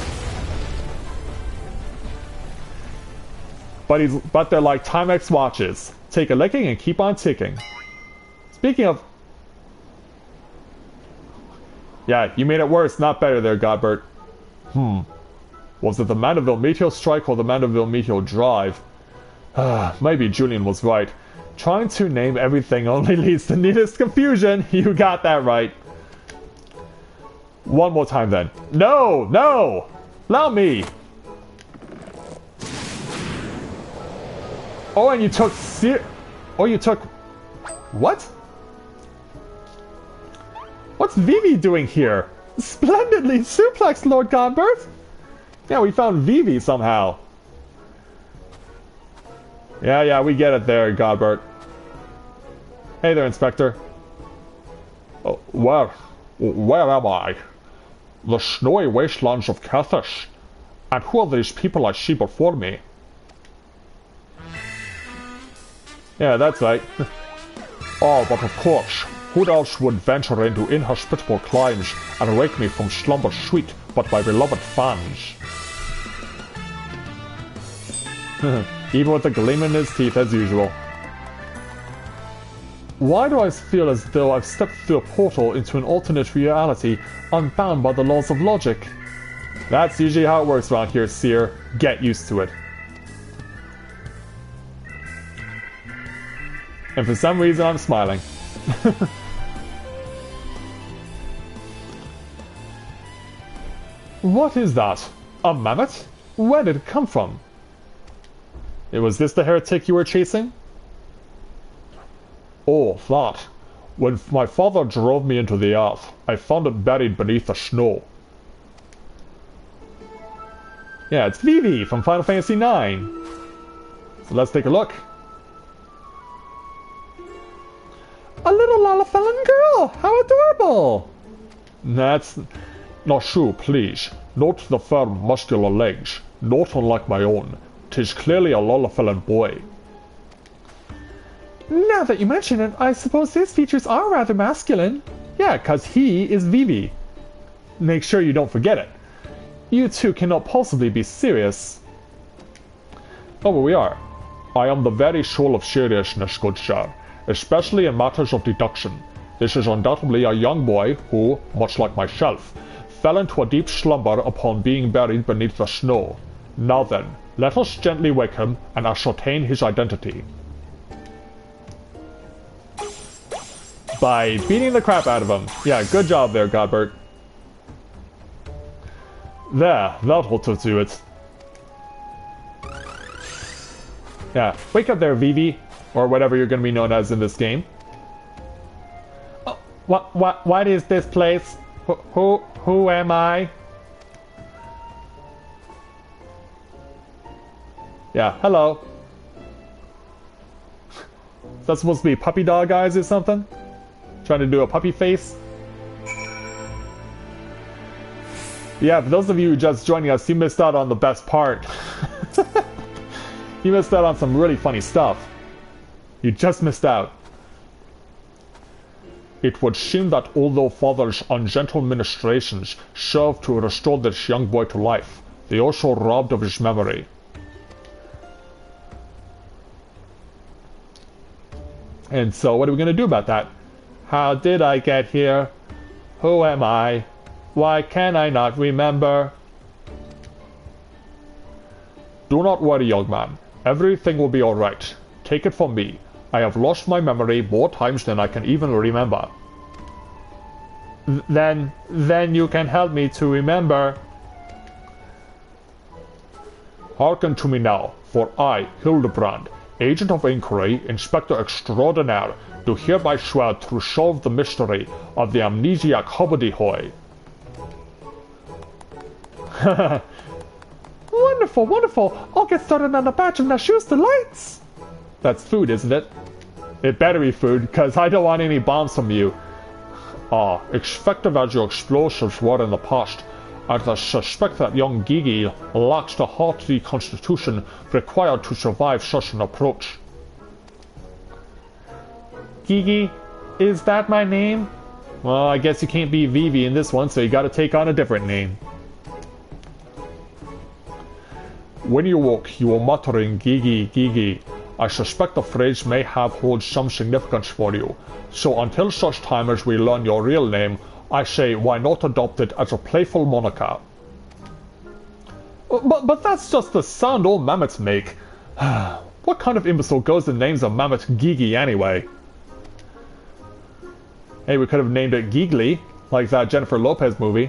But they're like Timex watches. Take a licking and keep on ticking. Speaking of... Yeah, you made it worse, not better there, Godbert. Was it the Mandeville Meteor Strike or the Mandeville Meteor Drive? Maybe Julian was right. Trying to name everything only leads to needless confusion. You got that right. One more time then. No! No! Allow me! Oh, and you took What? What's Vivi doing here? Splendidly suplexed, Lord Godbert! Yeah, we found Vivi somehow. Yeah, we get it there, Godbert. Hey there, Inspector. Oh, where am I? The snowy wastelands of Carthage. And who are these people I see before me? Yeah, that's right. Oh, but of course. Who else would venture into inhospitable climes and wake me from slumber sweet but my beloved fans? Even with a gleam in his teeth as usual. Why do I feel as though I've stepped through a portal into an alternate reality, unbound by the laws of logic? That's usually how it works around here, Seer. Get used to it. And for some reason I'm smiling. What is that? A mammoth? Where did it come from? Was this the heretic you were chasing? Oh, that. When my father drove me into the earth, I found it buried beneath the snow. Yeah, it's Vivi from Final Fantasy IX. So let's take a look. A little Lalafellan girl! How adorable! That's... Now, shoo, please. Note the firm, muscular legs. Not unlike my own. 'Tis clearly a Lalafellan boy. Now that you mention it, I suppose his features are rather masculine. Yeah, 'cause he is Vivi. Make sure you don't forget it. You two cannot possibly be serious. Oh, well, we are. I am the very soul of seriousness, good sir, especially in matters of deduction. This is undoubtedly a young boy who, much like myself, fell into a deep slumber upon being buried beneath the snow. Now then, let us gently wake him and ascertain his identity. By beating the crap out of him. Yeah, good job there, Godbert. There, that ought to do it. Yeah, wake up there, Vivi, or whatever you're going to be known as in this game. Oh, what is this place? Who am I? Yeah, hello. Is that supposed to be puppy dog eyes or something? Trying to do a puppy face? Yeah, for those of you just joining us, you missed out on the best part. You missed out on some really funny stuff. You just missed out. It would seem that although Father's ungentle ministrations served to restore this young boy to life, they also robbed of his memory. And so, what are we going to do about that? How did I get here? Who am I? Why can I not remember? Do not worry, young man. Everything will be alright. Take it from me. I have lost my memory more times than I can even remember. Then you can help me to remember. Hearken to me now, for I, Hildebrand, Agent of Inquiry, Inspector Extraordinaire, do hereby swear to solve the mystery of the amnesiac hobbledehoy. Wonderful, wonderful! I'll get started on a batch of Nashu's delights! That's food, isn't it? It better be food, because I don't want any bombs from you. Effective as your explosives were in the past, I suspect that young Gigi lacks the hearty constitution required to survive such an approach. Gigi? Is that my name? Well, I guess you can't be Vivi in this one, so you gotta take on a different name. When you woke, you were muttering Gigi, Gigi. I suspect the phrase may have hold some significance for you, so until such time as we learn your real name, I say why not adopt it as a playful moniker. But that's just the sound all mammoths make. What kind of imbecile goes and names a mammoth Gigi anyway? Hey, we could have named it Giggly, like that Jennifer Lopez movie.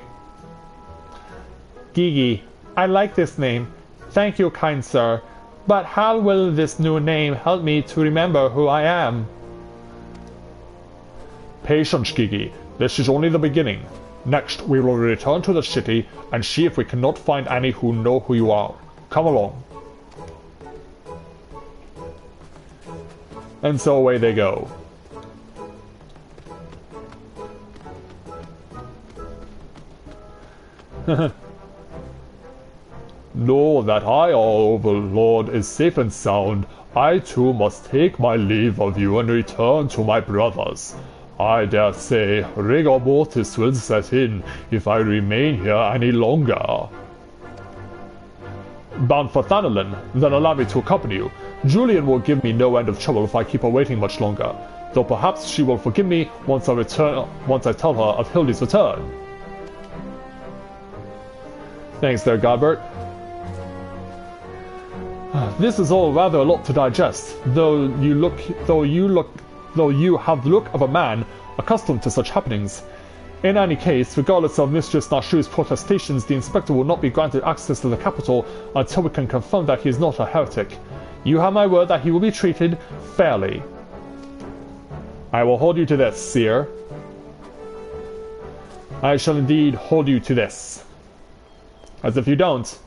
Gigi, I like this name. Thank you, kind sir. But how will this new name help me to remember who I am? Patience, Gigi. This is only the beginning. Next, we will return to the city and see if we cannot find any who know who you are. Come along. And so away they go. Know that I, our overlord, is safe and sound. I too must take my leave of you and return to my brothers. I dare say rigor mortis will set in if I remain here any longer. Bound for Thanolin, then allow me to accompany you. Julian will give me no end of trouble if I keep her waiting much longer, though perhaps she will forgive me once I tell her of Hildy's return. Thanks there, Godbert. This is all rather a lot to digest, though you look though you have the look of a man accustomed to such happenings. In any case, regardless of Mistress Nashu's protestations, the Inspector will not be granted access to the capital until we can confirm that he is not a heretic. You have my word that he will be treated fairly. I will hold you to this, Seer. I shall indeed hold you to this. As if you don't.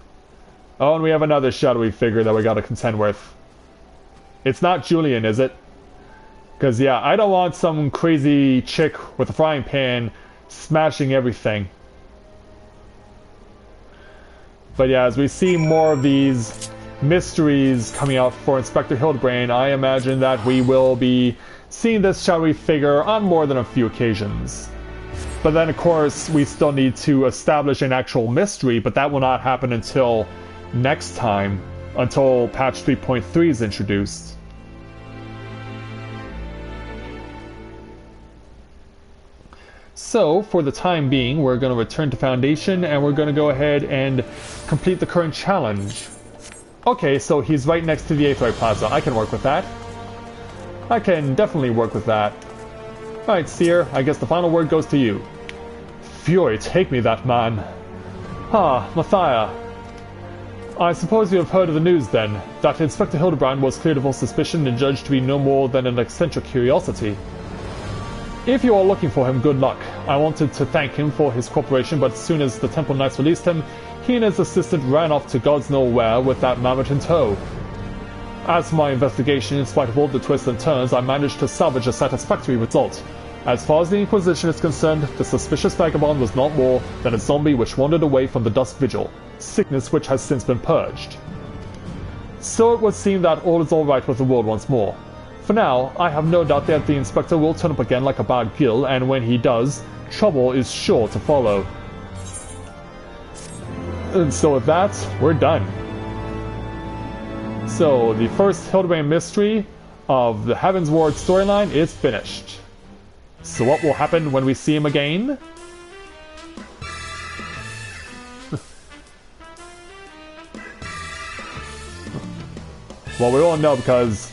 Oh, and we have another shadowy figure that we gotta contend with. It's not Julian, is it? Because, yeah, I don't want some crazy chick with a frying pan smashing everything. But yeah, as we see more of these mysteries coming out for Inspector Hildebrand, I imagine that we will be seeing this shadowy figure on more than a few occasions. But then, of course, we still need to establish an actual mystery, but that will not happen until next time, until patch 3.3 is introduced. So, for the time being, we're going to return to Foundation, and we're going to go ahead and complete the current challenge. Okay, so he's right next to the Aetheryte Plaza. I can work with that. I can definitely work with that. Alright, Seer, I guess the final word goes to you. Fury, take me that man. Ah, Mathia. I suppose you have heard of the news, then, that Inspector Hildebrand was cleared of all suspicion and judged to be no more than an eccentric curiosity. If you are looking for him, good luck. I wanted to thank him for his cooperation, but as soon as the Temple Knights released him, he and his assistant ran off to God's know where with that mammoth in tow. As for my investigation, in spite of all the twists and turns, I managed to salvage a satisfactory result. As far as the Inquisition is concerned, the suspicious vagabond was not more than a zombie which wandered away from the Dusk Vigil, sickness which has since been purged. So it would seem that all is alright with the world once more. For now, I have no doubt that the Inspector will turn up again like a bad gill, and when he does, trouble is sure to follow. And so with that, we're done. So, the first Hildebrand mystery of the Heavensward storyline is finished. So what will happen when we see him again? Well, we won't know because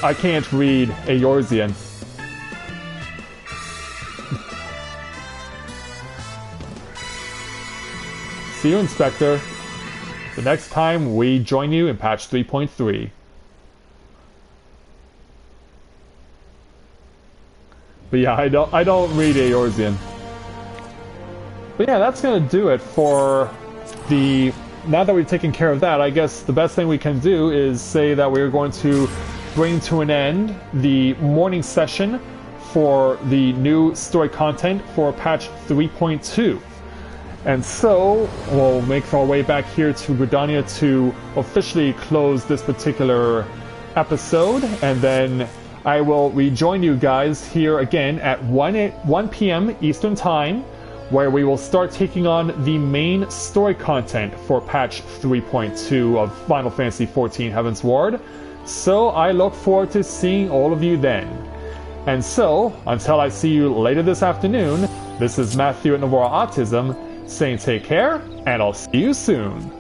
I can't read Eorzean. See you, Inspector. The next time we join you in patch 3.3. But yeah, I don't read Eorzean. But yeah, that's gonna do it for the... Now that we've taken care of that, I guess the best thing we can do is say that we're going to bring to an end the morning session for the new story content for patch 3.2. And so, we'll make our way back here to Gridania to officially close this particular episode, and then I will rejoin you guys here again at 1 p.m. Eastern Time, where we will start taking on the main story content for patch 3.2 of Final Fantasy XIV Heavensward. So I look forward to seeing all of you then. And so, until I see you later this afternoon, this is Matthew at Novaura Autism, saying take care, and I'll see you soon.